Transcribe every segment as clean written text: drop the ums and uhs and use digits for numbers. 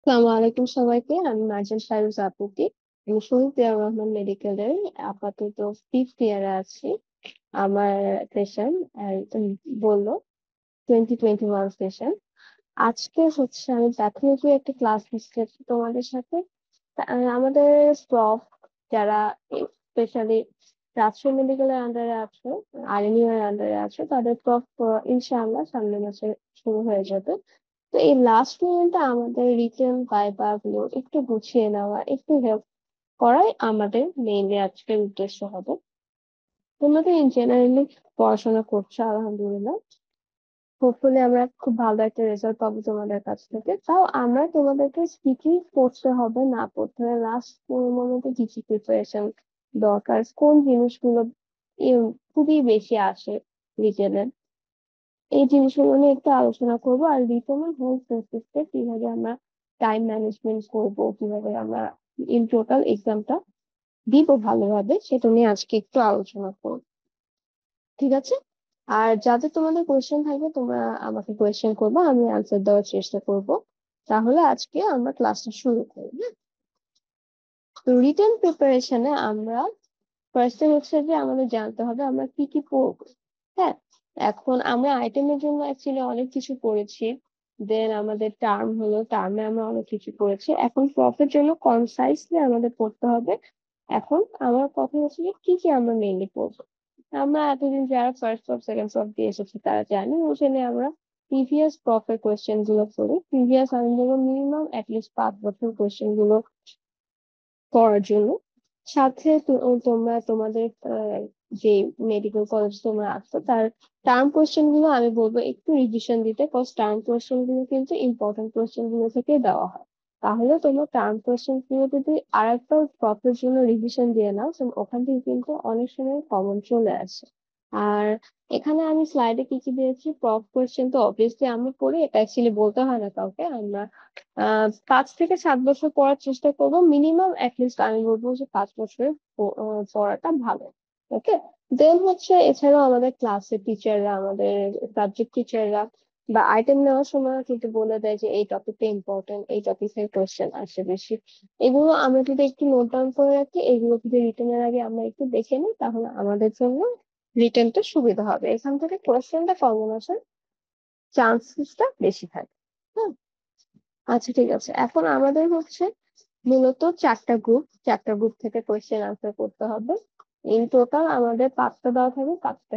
আসসালামু আলাইকুম সবাইকে। আমি মার্জান ফাইরুজ আপুটি। আমি শহীদ জিয়াউর রহমান মেডিকেলের আপাতত ফিফথ ইয়ারে আছি। আমার সেশন বললো 2021 সেশন। আজকে হচ্ছে আমি প্যাথোলজি একটা ক্লাস নিচ্ছি তোমাদের সাথে। আমাদের প্রফ যারা স্পেশালি রাজশাহী মেডিকেলের আন্ডারে আছে, আরএমইউ এর আন্ডারে আছে, তাদের প্রফ ইনশাআল্লাহ সামনের মাসে শুরু হয়ে যাবে। তো এই লাস্ট মোমেন্টে আমাদের রিটেন ভাইবা গুলো একটু গুছিয়ে নেওয়া, একটু হেল্প করাই আমাদের মেইনলি আজকের উদ্দেশ্য হবে। তোমরা তো ইন জেনারেলি পড়াশোনা করছো আলহামদুলিল্লাহ। হোপফুলি আমরা খুব ভালো একটা রেজাল্ট পাবো তোমাদের কাছ থেকে। তাও আমরা তোমাদেরকে কি কি পড়তে হবে না পড়তে হবে, লাস্ট মোমেন্টে কি কি প্রিপারেশন দরকার, কোন জিনিসগুলো খুবই বেশি আসে রিটেনে, এই জিনিসগুলো নিয়ে একটু আলোচনা করবো। আর রিটেনের হোল প্রসেসটা কিভাবে আমরা টাইম ম্যানেজমেন্ট করব, কিভাবে আমরা ইন টোটাল এক্সামটা দিব ভালোভাবে, সেটা নিয়ে আজকে একটু আলোচনা করবো। ঠিক আছে? আর যাতে তোমাদের কোয়েশ্চেন থাকবে তোমরা আমাকে কোয়েশ্চেন করবে, আমি আনসার দেওয়ার চেষ্টা করব। তাহলে আজকে আমরা ক্লাসটা শুরু করি, হ্যাঁ? তো রিটেন প্রিপারেশনে আমরা ফার্স্টে হচ্ছে যে আমাদের জানতে হবে আমরা কি কি পড়বো। হ্যাঁ, এখন আমরা আইটেমের জন্য অ্যাকচুয়ালি অনেক কিছু পড়েছি। দেন আমাদের টার্ম হলো, টার্মে আমরা অনেক কিছু পড়েছি। এখন প্রফের জন্য কনসাইসলি আমাদের পড়তে হবে। এখন আমার কথা হচ্ছে যে কি কি আমরা মেইনলি পড়বো। আমরা এতদিন যারা ফার্স্ট প্রফ সেকেন্ড প্রফ দিয়ে এসেছি তারা জানি, ওখানে আমরা প্রিভিয়াস প্রফের কোয়েশ্চেন গুলো পড়ি। প্রিভিয়াস আমি বলবো মিনিমাম অ্যাটলিস্ট 5 বছর কোয়েশ্চেন গুলো করার জন্য। সাথে তোমরা তোমাদের যে মেডিকেল কলেজ তোমরা আসছো তার টার্ম কোয়েশ্চেন গুলো আমি বলবো একটু রিভিশন দিতে, কজ টার্ম কোয়েশ্চেন গুলো কিন্তু ইম্পর্টেন্ট কোয়েশ্চেন গুলো থেকে দেওয়া হয়। তাহলে তোমরা টার্ম কোয়েশ্চেন গুলো যদি আর একটা প্রপের জন্য রিভিশন দিয়ে নাও, তো ওখান থেকে কিন্তু অনেক সময় কমন চলে আসে। আর এখানে আমি স্লাইডে কি কি দিয়েছি, প্রপ কোয়েশ্চেন তো অবভিয়াসলি আমরা পড়ি, এটা অ্যাকচুয়ালি বলতে হয় না কাউকে। আমরা 5 থেকে 7 বছর পড়ার চেষ্টা করবো মিনিমাম, লিস্ট আমি বলবো যে 5 বছরের পড়াটা ভালো। ওকে। দেন হচ্ছে এছাড়াও আমাদের ক্লাসের টিচাররা, আমাদের সাবজেক্ট টিচাররা বা আইটেম নেওয়ার সময় কিন্তু বলে দেয় যে এই টপিকটা ইম্পর্টেন্ট, এই টপিক থেকে কোয়েশ্চেন আসে বেশি। এগুলো আমরা যদি একটু নোট ডাউন করে রাখি, এগুলো যদি রিটেনের আগে আমরা একটু দেখে নিই, তাহলে আমাদের জন্য রিটেনটা সুবিধা হবে। এখান থেকে কোয়েশ্চেনটা কমন আসার চান্সেসটা বেশি থাকে। হ্যাঁ, আচ্ছা ঠিক আছে। এখন আমাদের হচ্ছে মূলত 4টা গ্রুপ থেকে কোয়েশ্চেন আনসার করতে হবে। ইন টোটাল আমাদের 5টা দেওয়া থাকবে, 5টা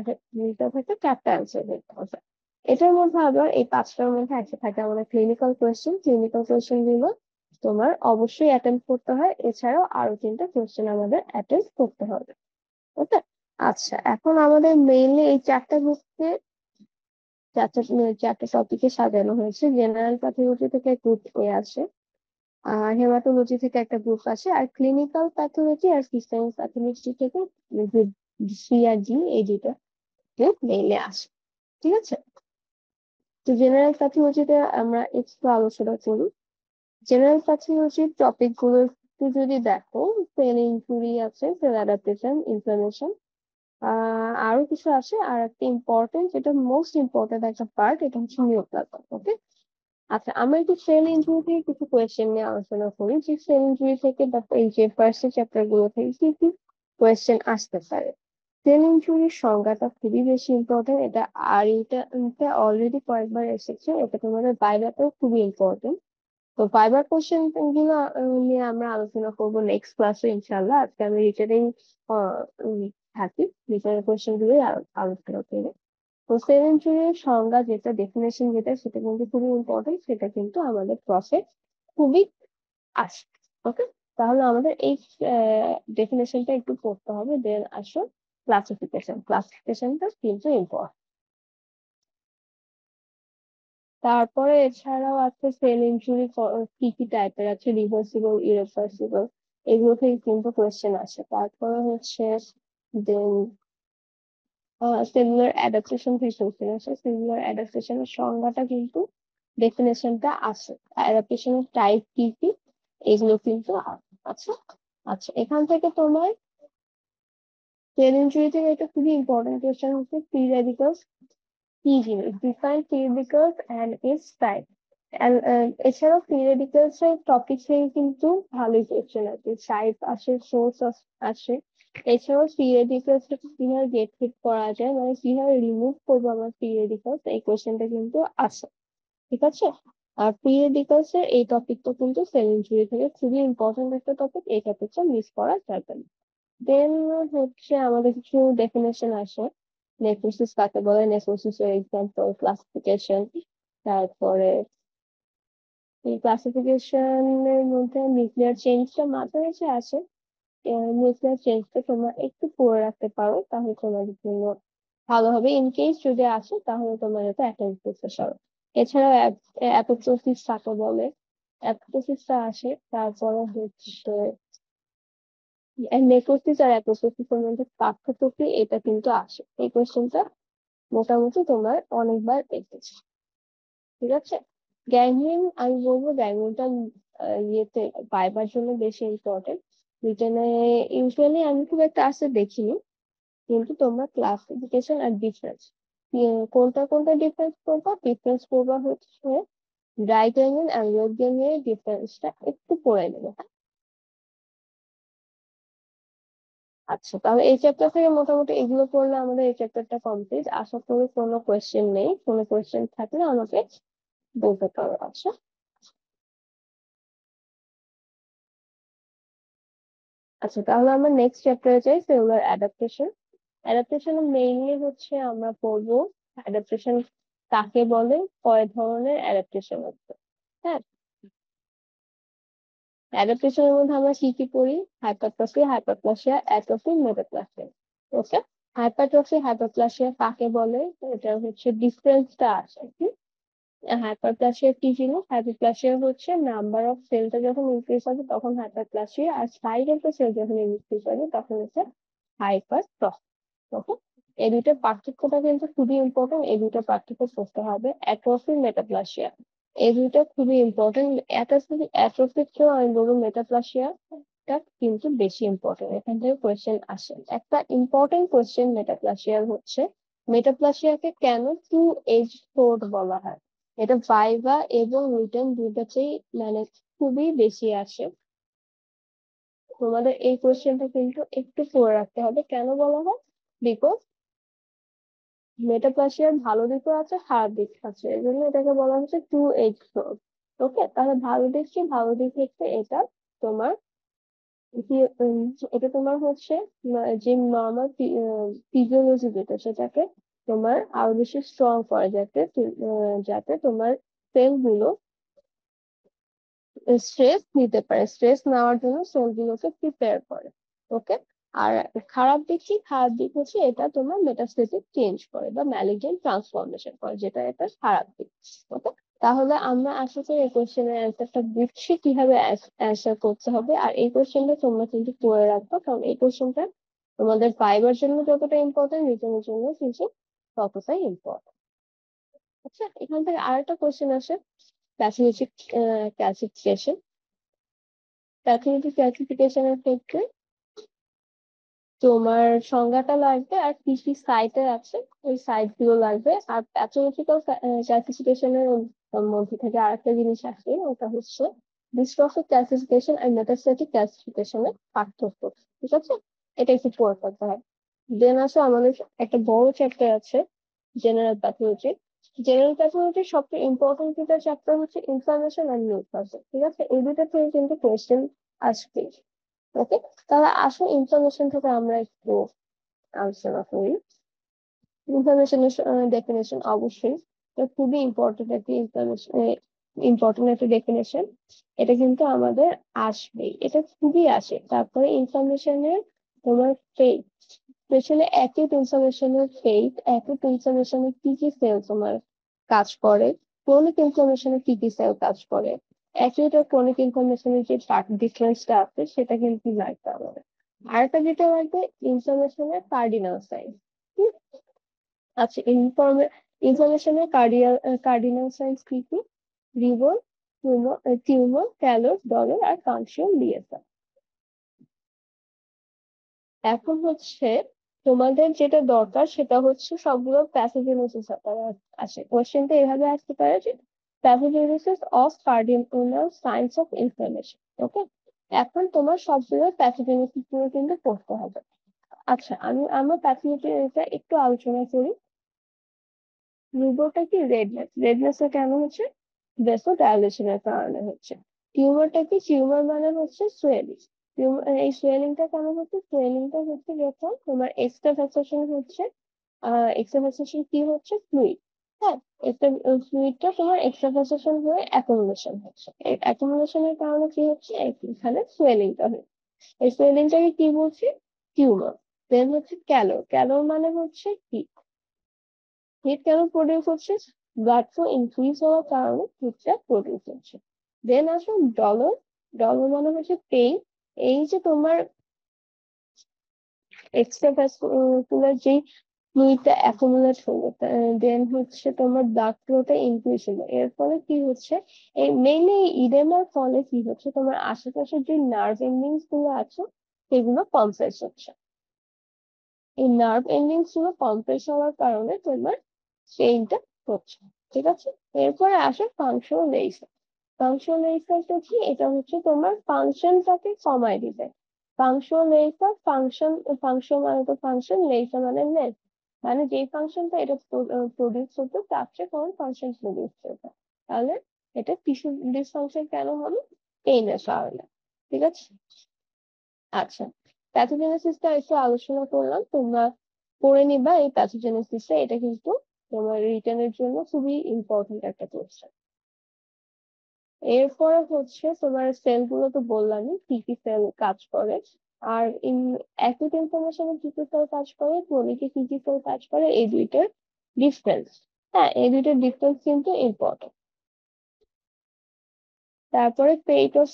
থেকে 4টা অ্যান্সার করতে হবে। এটার মধ্যে আবার এই 5টার মধ্যে একটা থাকে আমাদের ক্লিনিক্যাল কোয়েশ্চেন। ক্লিনিক্যাল কোয়েশ্চেন গুলো তোমার অবশ্যই অ্যাটেম্প করতে হয়, এছাড়াও আরো 3টা কোয়েশ্চেন আমাদের অ্যাটেম্প করতে হবে। ওকে। আচ্ছা, এখন আমাদের মেইনলি এই 4টা গ্রুপকে 4টা টপিকে সাজানো হয়েছে। জেনারেল প্যাথোলজি থেকে গ্রুপ এ আছে, হেমাটোলজি থেকে একটা গ্রুপ আসে, আর ক্লিনিক্যাল প্যাথোলজি আর সিস্টেমিক প্যাথোলজি থেকে গ্রুপ সি আর ডি, এই দুটো গ্রুপ মেইনলি আসে। ঠিক আছে? তো জেনারেল প্যাথোলজিতে আমরা একটু আলোচনা করি। জেনারেল প্যাথোলজির টপিক গুলো একটু যদি দেখো, সেল ইনজুরি আছে, সেল অ্যাডাপ্টেশন, ইনফ্লামেশন, আরো কিছু আছে। আর একটা ইম্পর্টেন্ট, যেটা মোস্ট ইম্পর্টেন্ট একটা পার্ট, এটা হচ্ছে নিউপ্লাজম। ওকে। আচ্ছা, আমরা একটু সেল ইনজুরি থেকে কিছু কোয়েশ্চেন নিয়ে আলোচনা করি, যে সেল ইনজুরি থেকে বা এই যে ফার্স্ট চ্যাপ্টার গুলো থেকে কি কি কোয়েশ্চেন আসতে পারে। সেল ইনজুরির সংজ্ঞাটা খুবই বেশি ইম্পর্টেন্ট এটা। আর এটা অলরেডি কয়েকবার এসেছে, এটা তোমাদের ভাইভাতেও খুবই ইম্পর্টেন্ট। তো ভাইবার কোশ্চেন গুলো নিয়ে আমরা আলোচনা করবো নেক্সট ক্লাসে ইনশাল্লাহ। আজকে আমি রিটেনিং থাকি, রিটেনের কোশ্চেন গুলোই আলোচনা করি। তো সেভেঞ্চুরির সংজ্ঞা যেটা, ডেফিনেশন যেটা, সেটা কিন্তু খুবই ইম্পর্টেন্ট, সেটা কিন্তু আমাদের প্রসেস খুবই আসে। ওকে। তাহলে আমাদের এই ডেফিনেশনটা একটু পড়তে হবে। দেন আসো ক্লাসিফিকেশনটা কিন্তু ইম্পর্টেন্ট। তারপরে এছাড়াও আছে সেল ইনজুরি কি কি টাইপের আছে, রিভার্সিবল, ইরিভার্সিবল, এগুলো থেকে কিন্তু কোয়েশ্চেন আসে। তারপরে হচ্ছে দেন সেলুলার অ্যাডাপ্টেশন থেকে কোশ্চেন আসে। সেলুলার অ্যাডাপ্টেশনের সংজ্ঞাটা কিন্তু, ডেফিনেশনটা আছে। অ্যাডাপ্টেশনের টাইপ কি কি, এগুলো কিন্তু আছে। আচ্ছা। আচ্ছা, এখান থেকে তোমার সেল ইনজুরি থেকে একটা খুবই ইম্পর্টেন্ট কোয়েশ্চেন হচ্ছে ফ্রি রেডিক্যালস কি জিনিস, define free radicals and its type. এছাড়াও ফ্রি রেডিক্যালস এর টপিক থেকে কিন্তু ভালোই কোয়েশ্চেন আছে, টাইপ আসে, সোর্স আসে। এছাড়াও ফ্রি রেডিক্যালস কিভাবে গেট ফিট করা যায়, মানে কিভাবে রিমুভ করবো আমরা ফ্রি রেডিক্যালস, এই কোয়েশ্চেনটা কিন্তু আসে। ঠিক আছে। আর ফ্রি রেডিক্যালস এর এই টপিকটা কিন্তু সেল ইনজুরি থেকে খুবই ইম্পর্টেন্ট একটা টপিক, এই টপিকটা মিস করা যাবে না। দেন হচ্ছে আমাদের কিছু ডেফিনেশন আসে, নেক্রোসিস কাকে বলে, নেক্রোসিস এর এক্সাম্পল, ক্লাসিফিকেশন। তারপরে এই ক্লাসিফিকেশনের মধ্যে নিউক্লিয়ার চেঞ্জটা মাঝে মাঝে আসে। নিউক্লিয়ার চেঞ্জটা তোমরা একটু পড়ে রাখতে পারো, তাহলে তোমাদের জন্য ভালো হবে। ইন কেস যদি আসে তাহলে তোমার এটা অ্যাটেন্ড করতে পারো। এছাড়া অ্যাপোপ্টোসিস কাকে বলে, অ্যাপোপ্টোসিসটা আসে। তারপরে হচ্ছে নেক্রোসিস আর অ্যাপোপ্টোসিসের মধ্যে পার্থক্য কি, এটা কিন্তু আসে। এই কোয়েশ্চেনটা মোটামুটি তোমার অনেকবার এসেছে। ঠিক আছে। গ্যাংগ্রিন, আমি বলবো গ্যাংগ্রিনটা ইয়েতে পাইবার জন্য বেশি ইম্পর্টেন্ট। রিটেনে ইউজুয়ালি আমি খুব একটা আসতে দেখিনি, কিন্তু তোমরা ক্লাসিফিকেশন আর ডিফারেন্স কোনটা কোনটা ডিফারেন্স করবা, ডিফারেন্স করবা হচ্ছে ড্রাই গ্যাংগ্রিন আর ওয়েট গ্যাংগ্রিনের ডিফারেন্সটা একটু পড়ে নেবে। আচ্ছা, তাহলে এই চ্যাপ্টার থেকে মোটামুটি এগুলো পড়লে আমাদের এই চ্যাপ্টারটা কমপ্লিট। আশা করি কোনো কোয়েশ্চেন নেই, কোনো কোয়েশ্চেন থাকলে আমাকে বলতে পারো। আচ্ছা। আচ্ছা, তাহলে আমরা নেক্সট চ্যাপ্টারে যাই, সেলুলার অ্যাডাপ্টেশন। অ্যাডাপ্টেশন মেইনলি হচ্ছে আমরা পড়বো অ্যাডাপ্টেশন কাকে বলে, কয় ধরনের অ্যাডাপ্টেশন আছে। হ্যাঁ, অ্যাডাপ্টেশনের মধ্যে আমরা কি কি পড়ি, হাইপারট্রফি, হাইপারপ্লাসিয়া, অ্যাট্রফি, মেটাপ্লাসিয়া। ওকে। হাইপারট্রফি হাইপারপ্লাসিয়া কাকে বলে, এটা হচ্ছে ডিফারেন্সটা আছে। হাইপারপ্লাসিয়া কি জিনিস, হাইপারপ্লাসিয়া হচ্ছে নাম্বার অফ সেলটা যখন ইনক্রিজ হবে তখন হাইপারপ্লাসিয়া, আর সাইজ অফ দ্য সেল যখন ইনক্রিজ হবে তখন হচ্ছে হাইপারট্রফি। ওকে। এই দুইটার পার্থক্যটা কিন্তু খুবই ইম্পর্টেন্ট, এই দুইটা পার্থক্য করতে হবে। অ্যাট্রফি, মেটাপ্লাসিয়া, এই দুইটা খুবই ইম্পর্টেন্ট। অ্যাট্রফির চেয়েও আমি বলবো মেটাপ্লাসিয়াটা কিন্তু বেশি ইম্পর্টেন্ট, এখান থেকে কোয়েশ্চেন আসে। একটা ইম্পর্টেন্ট কোয়েশ্চেন মেটাপ্লাসিয়ার হচ্ছে, মেটাপ্লাসিয়াকে কেন টু এজ সোর্ড বলা হয়। এটা ভাইভা এবং রিটেন দুইটাতেই মানে খুবই বেশি আসে। তোমাদের এই কোয়েশ্চেনটা কিন্তু একটু পড়ে রাখতে হবে, কেন বলা হয়, বিকজ মেটাপ্লাসিয়ার ভালো দিকও আছে, খারাপ দিক আছে, এই জন্য এটাকে বলা হচ্ছে টু এজ সোর্ড। ওকে, তাহলে ভালো দিক কি, ভালো দিক হচ্ছে এটা তোমার কি, এটা তোমার হচ্ছে যে নর্মাল ফিজিওলজি যেটা, সেটাকে তোমার আরো বেশি স্ট্রং করে, যাতে তোমার সেল গুলো স্ট্রেস নিতে পারে, স্ট্রেস নেওয়ার জন্য সেল গুলোকে প্রিপেয়ার করে। ওকে। আর খারাপ দিক কি, খারাপ দিক হচ্ছে এটা তোমার মেটাস্টেটিক চেঞ্জ করে বা ম্যালিগন্যান্ট ট্রান্সফরমেশন করে, যেটা এটা খারাপ দিক। ওকে। তাহলে আমরা আশা করি এই কোশ্চেনের অ্যান্সারটা বুঝছি কিভাবে অ্যান্সার করতে হবে। আর এই কোশ্চেনটা তোমরা কিন্তু পড়ে রাখবো, কারণ এই কোশ্চেনটা তোমাদের ফাইবার জন্য যতটা ইম্পর্টেন্ট, রিটেনের জন্য কিন্তু ততটাই ইম্পর্টেন্ট। আচ্ছা, এখান থেকে আরেকটা কোশ্চেন আসে, প্যাথোলজিক ক্লাসিফিকেশন। প্যাথোলজি ক্লাসিফিকেশনের ক্ষেত্রে তোমার সংজ্ঞাটা লাগবে, আর কি কি সাইটে আছে ওই সাইট গুলো লাগবে। আর প্যাথোলজিক্যাল ক্লাসিফিকেশনের মধ্যে থেকে আরেকটা জিনিস আসে, ওটা হচ্ছে ডিস্ট্রফিক ক্লাসিফিকেশন আর মেটাস্ট্যাটিক ক্লাসিফিকেশনের পার্থক্য। ঠিক আছে, এটা একটু পড়ে করতে হয়। দেন আছে আমাদের একটা বড় চ্যাপ্টার আছে, জেনারেল প্যাথোলজি। জেনারেল প্যাথোলজির সবচেয়ে ইম্পর্টেন্ট দুটা চ্যাপ্টার হচ্ছে ইনফ্লামেশন আর নিউপ্লাসিয়া। ঠিক আছে, এই দুটা থেকে কিন্তু কোয়েশ্চেন আসবে। ওকে। তাহলে আসো ইনফরমেশন থেকে আমরা একটু আলোচনা করি। ইনফরমেশনের ডেফিনেশন অবশ্যই এটা খুবই ইম্পর্টেন্ট একটা ইনফরমেশন, ইম্পর্টেন্ট একটা ডেফিনেশন। এটা কিন্তু আমাদের আসবে, এটা খুবই আসে। তারপরে ইনফরমেশনের তোমার ফেট, স্পেশালি অ্যাকিউট ইনফরমেশনের ফেট, অ্যাকিউট ইনফরমেশনের কি কি সেল তোমার কাজ করে, ক্রনিক ইনফরমেশনের কি কি সেল কাজ করে, অ্যাকিউট আর ক্রনিক ইনফরমেশনের যে ডিফারেন্সটা আছে সেটা কিন্তু লাগবে আমাদের। আরেকটা যেটা লাগবে, ইনফরমেশনের কার্ডিনাল সাইন। আচ্ছা, ইনফরমেশনের কার্ডিনাল সাইন্স কি কি, রিবন, টিউমার, ক্যালর, ডলার আর কালসিয়াম ডিএসআর। এখন হচ্ছে তোমাদের যেটা দরকার সেটা হচ্ছে সবগুলো প্যাথোজেনেসিস আসে। কোশ্চেনটা এভাবে আসতে পারে যে pathogenesis of cardinal signs of inflammation. Okay, এখন তোমার সবগুলো প্যাথোজেনেসিস গুলো কিন্তু পড়তে হবে। আচ্ছা, আমরা প্যাথোজেনেসিসটা একটু আলোচনা করি। রুবোটা কি রেডনেস, রেডনেসটা কেন হচ্ছে? ভেসো ডাইলেশনের কারণে হচ্ছে। টিউমারটা কি? টিউমার মানে হচ্ছে সোয়েলিং। এই সোয়েলিংটা কেন হচ্ছে? সোয়েলিংটা হচ্ছে যখন তোমার এক্সট্রা ভ্যাসেশন হচ্ছে। এক্সট্রা ভ্যাসেশন কি হচ্ছে? ফ্লুইড। হ্যাঁ, একটা ফ্লুইডটা তোমার এক্সট্রা ভ্যাসেশন হয়ে অ্যাকুমুলেশন হচ্ছে। এই অ্যাকুমুলেশনের কারণে কি হচ্ছে? এখানে সোয়েলিংটা হচ্ছে। এই সোয়েলিংটাকে কি বলছি? টিউমার। দেন হচ্ছে ক্যালোর। ক্যালোর মানে হচ্ছে কি? হিট কেন প্রডিউস হচ্ছে? ব্লাড ফ্লো ইনক্রিজ হওয়ার কারণে হিটটা প্রডিউস হচ্ছে। দেন আসো ডলার। ডলার মানে হচ্ছে পেইন। এই যে তোমার এক্সট্রা ভ্যাসকুলার যেই ফ্লুইডটা অ্যাকুমুলেট হলো, দেন হচ্ছে তোমার ব্লাড ফ্লোটা ইনক্রিজ হলো, এর ফলে কি হচ্ছে? এই মেইনলি ইডেমার ফলে কি হচ্ছে? তোমার আশেপাশে যে নার্ভ এন্ডিংস গুলো আছে সেগুলো কমপ্রেস হচ্ছে। এই নার্ভ এন্ডিংস গুলো কমপ্রেস হওয়ার কারণে তোমার পেইনটা হচ্ছে। ঠিক আছে, এরপরে আসে ফাংশনাল লেইসার। ফাংশনাল লেইসারটা কি? এটা হচ্ছে তোমার ফাংশনটাকে কমায় দিবে। ফাংশনাল লেইসার, ফাংশন, ফাংশন মানে তো ফাংশন, লেইসার মানে লেস, মানে যেই ফাংশনটা এটা প্রডিউস করতে তার চেয়ে কম ফাংশন প্রডিউস করবে। তাহলে এটা টিস্যু ডিসফাংশন কেন হবে? পেইনের কারণে। ঠিক আছে। আচ্ছা, প্যাথোজেনেসিসটা একটু আলোচনা করলাম, তোমরা পড়ে নিবা এই প্যাথোজেনেসিসটা। এটা কিন্তু তোমার রিটেনের জন্য খুবই ইম্পর্টেন্ট একটা কোশ্চেন। এরপরে হচ্ছে তোমার সেল গুলো তো বললামই কি কি সেল কাজ করে। আর অ্যাকিউট ইনফ্লামেশনে কি কি সেল কাজ করে, ক্রনিকে কি কি সেল কাজ করে, এই দুইটার ডিফারেন্স। হ্যাঁ, এই দুইটার ডিফারেন্স কিন্তু ইম্পর্টেন্ট। তারপরে পেইট অফ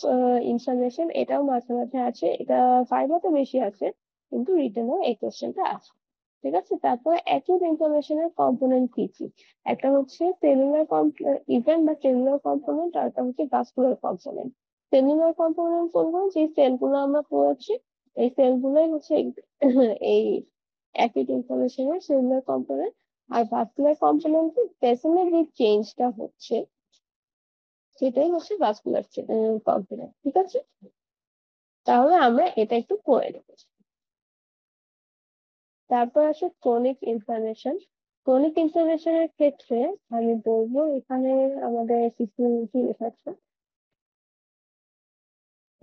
ইনফ্লামেশন, এটাও মাঝে মাঝে আছে, এটা ফাইবারটা বেশি আছে, কিন্তু রিটেনও এই কোশ্চেনটা আছে। ঠিক আছে, তারপরে অ্যাকিউট ইনফ্লামেশনের কম্পোনেন্ট কি কি? একটা হচ্ছে সেলুলার ইভেন্ট বা সেলুলার কম্পোনেন্ট, আর একটা হচ্ছে ভাস্কুলার কম্পোনেন্ট। সেলুলার কম্পোনেন্ট বলবো যে সেলগুলো আমরা পড়েছি, এই সেলগুলোই হচ্ছে এই অ্যাকিউট ইনফ্লামেশনের সেলুলার কম্পোনেন্ট। আর ভাস্কুলার কম্পোনেন্ট পেশেন্টের যে চেঞ্জটা হচ্ছে সেটাই হচ্ছে ভাস্কুলার কম্পোনেন্ট। ঠিক আছে, তাহলে আমরা এটা একটু পড়ে নেব। তারপর আসে ক্রনিক ইনফ্লামেশন। ক্রনিক ইনফ্লামেশনের ক্ষেত্রে আমি বলবো এখানে আমাদের কিছু কি লেখা আছে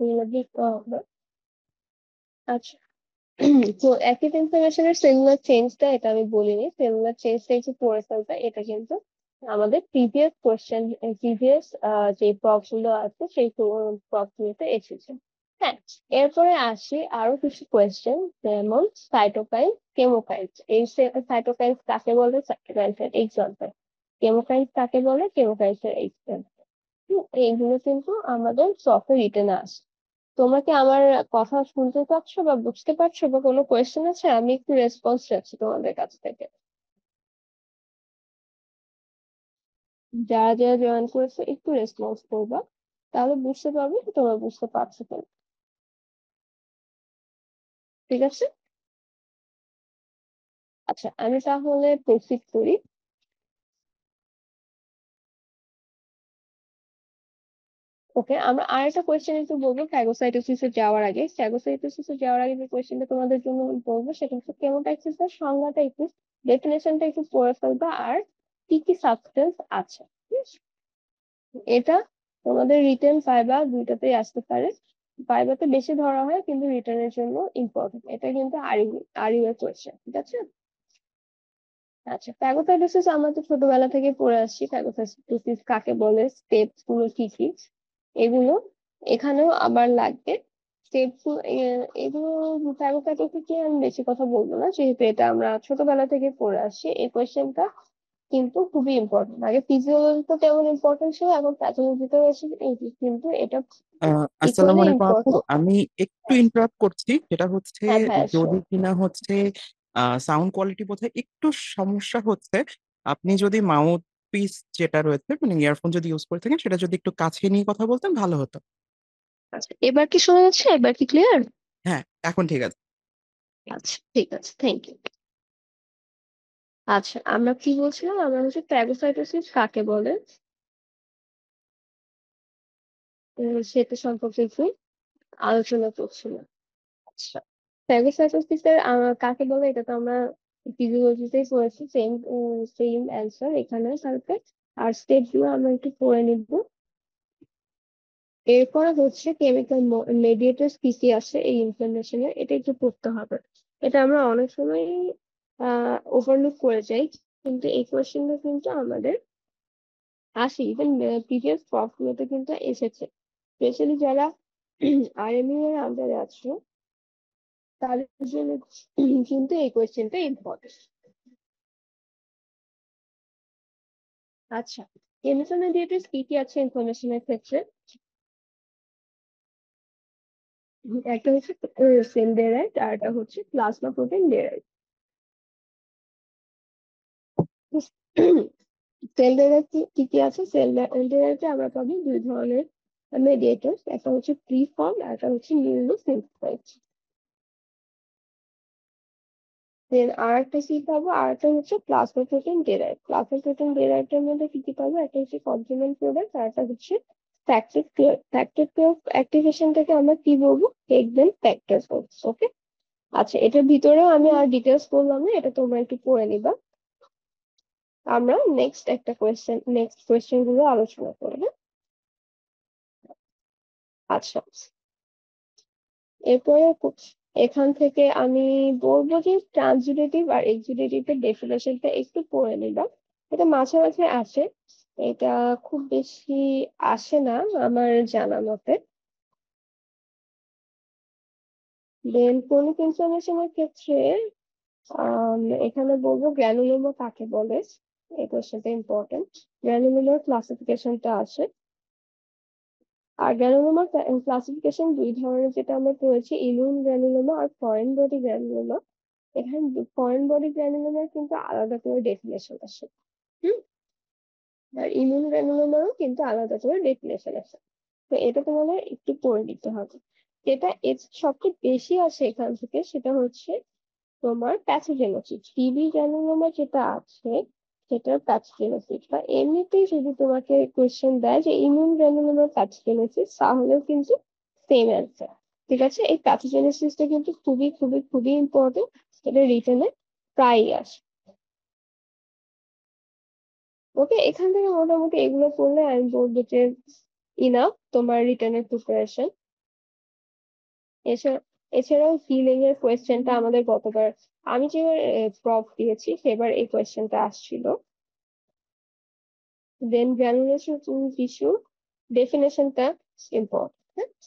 এগুলো দেখতে হবে। আচ্ছা, তো অ্যাকিউট ইনফ্লামেশনের সেলুলার চেঞ্জটা এটা আমি বলিনি, সেলুলার চেঞ্জটা একটু পড়ে ফেলবে, এটা কিন্তু আমাদের প্রিভিয়াস কোশ্চেন, প্রিভিয়াস যে প্রব গুলো আছে সেই প্রব গুলোতে এসেছে। হ্যাঁ, এরপরে আসি আরো কিছু কোয়েশ্চেন, যেমন সাইটোকাইন, কেমোকাইন্স। এই সাইটোকাইন্স কাকে বলে? সাইটোকাইন্স এর এক্সাম্পল। কেমোকাইন্স কাকে বলে? কেমোকাইন্স এর এক্সাম্পল। এইগুলো কিন্তু আমাদের সফটে রিটেন আসে। তোমরা কি আমার কথা শুনতে পাচ্ছো বা বুঝতে পারছো, বা কোনো কোয়েশ্চেন আছে? আমি একটু রেসপন্স চাচ্ছি তোমাদের কাছ থেকে। যারা যারা জয়েন করেছে একটু রেসপন্স করবা, তাহলে বুঝতে পারবে যে তোমরা বুঝতে পারছো কিনা। ঠিক আছে। আচ্ছা, আমি তাহলে প্রসিড করি। ওকে, আমরা আরেকটা কোয়েশ্চেন একটু বলবো ফ্যাগোসাইটোসিসে যাওয়ার আগে। ফ্যাগোসাইটোসিসে যাওয়ার আগে যে কোয়েশ্চেনটা তোমাদের জন্য আমি বলবো সেটা হচ্ছে কেমোটাইসিসের সংজ্ঞাটা একটু, ডেফিনেশনটা একটু পড়ে ফেলবা, আর কি কি সাবস্টেন্স আছে। ঠিক আছে? এটা তোমাদের রিটেন ফাইবা দুইটাতেই আসতে পারে। ফাইবাতে বেশি ধরা হয়, কিন্তু রিটার্নের জন্য ইম্পর্টেন্ট। এটা কিন্তু আরিউ এর কোয়েশ্চেন। ঠিক আছে। আচ্ছা, ফ্যাগোসাইটোসিস আমরা তো ছোটবেলা থেকে পড়ে আসছি, ফ্যাগোসাইটোসিস কাকে বলে, স্টেপস গুলো কি কি, এগুলো এখানেও আবার লাগবে। স্টেপস এগুলো ফ্যাগোসাইটোসিস নিয়ে আমি বেশি কথা বলবো না, যেহেতু এটা আমরা ছোটবেলা থেকে পড়ে আসছি। এই কোয়েশ্চেনটা কিন্তু খুবই ইম্পর্টেন্ট। আগে ফিজিওলজিতে তেমন ইম্পর্টেন্ট ছিল, এখন প্যাথোলজিতেও এসে কিন্তু এটা আসসালামু ইকুয়ালি আলাইকুম আপু, ইম্পর্টেন্ট। আমি একটু ইন্টারাপ্ট করছি। যেটা হচ্ছে হ্যাঁ ভাইয়া, যদি sure. কিনা হচ্ছে সাউন্ড কোয়ালিটি বোধহয় একটু সমস্যা হচ্ছে। আপনি যদি মাউথ পিস যেটা রয়েছে মানে ইয়ারফোন যদি ইউজ করে থাকেন সেটা যদি একটু কাছে নিয়ে কথা বলতেন ভালো হতো। আচ্ছা, এবার কি শোনা যাচ্ছে? এবার কি ক্লিয়ার? হ্যাঁ, এখন ঠিক আছে। আচ্ছা, ঠিক আছে, থ্যাংক ইউ। আচ্ছা, আমরা কি বলছিলাম? আমরা হচ্ছে ফ্যাগোসাইটোসিস কাকে বলে। সেটা সম্পর্কে একটু আলোচনা করছিলাম। আচ্ছা, ফ্যাগোসাইটোসিসের কাকে বলে এটা তো আমরা ফিজিওলজিতেই পড়েছি, সেম সেম অ্যান্সার এখানে থাকবে। আর স্টেপ গুলো আমরা একটু পড়ে নিব। এরপর হচ্ছে কেমিক্যাল মেডিয়েটরস কি কি আছে এই ইনফরমেশনের, এটা একটু পড়তে হবে। এটা আমরা অনেক সময় ওভারলুক করে যাই, কিন্তু এই কোয়েশ্চেনটা কিন্তু আমাদের আসে, ইভেন প্রিভিয়াস গুলোতে কিন্তু এসেছে। স্পেশালি যারা আরএমইউ এর আন্ডারে আছে তাদের জন্য কিন্তু এই কোয়েশ্চেনটা ইম্পর্টেন্ট। আচ্ছা, কেমিক্যাল মেডিয়েটরস কি কি আছে ইনফরমেশনের ক্ষেত্রে? একটা হচ্ছে সেল ডেরাইভড, আর একটা হচ্ছে plasma protein derived. Cell derived কি কি আছে? সেল ডেরাইভডে আমরা পাবো দুই ধরনের মেডিয়েটরস, একটা হচ্ছে প্রি ফর্ম আর একটা হচ্ছে নিউলি সিনথেসাইজড। দেন আর একটা কি পাবো, আর একটা হচ্ছে প্লাজমা প্রোটিন ডেরাইভড। প্লাজমা প্রোটিন ডেরাইভড এর মধ্যে কি কি পাবো, একটা হচ্ছে কমপ্লিমেন্ট প্রোডাক্ট আর একটা হচ্ছে ফ্যাক্টর ক্লিয়ার। ফ্যাক্টর ক্লিয়ার অ্যাক্টিভেশনটাকে আমরা কি বলবো? হেক্সেন ফ্যাক্টর বলবো। ওকে। আচ্ছা, এটার ভিতরেও আমি আর ডিটেলস বললাম না, এটা তোমরা একটু পড়ে নিবা। আমরা নেক্সট কোয়েশ্চেন গুলো আলোচনা করবো। আচ্ছা, এরপরে এখান থেকে আমি বলবো যে ট্রান্সজিটেটিভ আর এক্সিটেটিভ এর ডেফিনেশনটা একটু পড়ে নিলাম। এটা মাঝে মাঝে আসে, এটা খুব বেশি আসে না আমার জানা মতে। দেন ক্রনিক ইনফ্লামেশনের ক্ষেত্রে এখানে বলবো গ্র্যানুলোমা কাকে বলে, এই কোশ্চেনটা ইম্পর্টেন্ট। গ্র্যানুলোমার ক্লাসিফিকেশনটা আছে। আর গ্র্যানুলোমার ক্লাসিফিকেশন দুই ধরনের, যেটা আমরা পড়েছি, ইমিউন গ্র্যানুলোমা আর ফরেন বডি গ্র্যানুলোমা। এখানে ফরেন বডি গ্র্যানুলোমার কিন্তু আলাদা করে ডেফিনেশন আছে। হুম। আর ইমিউন গ্র্যানুলোমারও কিন্তু আলাদা করে ডেফিনেশন আছে। তো এটা তোমাদের একটু পড়ে নিতে হবে। যেটা সবচেয়ে বেশি আসে এখান থেকে সেটা হচ্ছে তোমার প্যাথোজেনোসিস। টিবি গ্র্যানুলোমা যেটা আছে সেটার প্যাথোজেনোসিস, বা এমনিতেই যদি তোমাকে কোয়েশ্চেন দেয় যে ইমিউন গ্র্যানুলোমার প্যাথোজেনোসিস, তাহলেও কিন্তু সেম অ্যান্সার। ঠিক আছে, এই প্যাথোজেনোসিসটা কিন্তু খুবই খুবই খুবই ইম্পর্টেন্ট। এটা রিটেনে প্রায়ই আসে। ওকে, এখান থেকে মোটামুটি এগুলো করলে আমি বলবো যে ইনাফ তোমার রিটেনের প্রিপারেশন। এছাড়া এছাড়াও হিলিং এর কোয়েশ্চেনটা আমাদের গতবার আমি যে প্রপ দিয়েছি সেবার এই কোয়েশ্চেনটা আসছিল। দেন গ্রানুলেশন টিস্যু ডেফিনেশনটা ইম্পর্টেন্ট।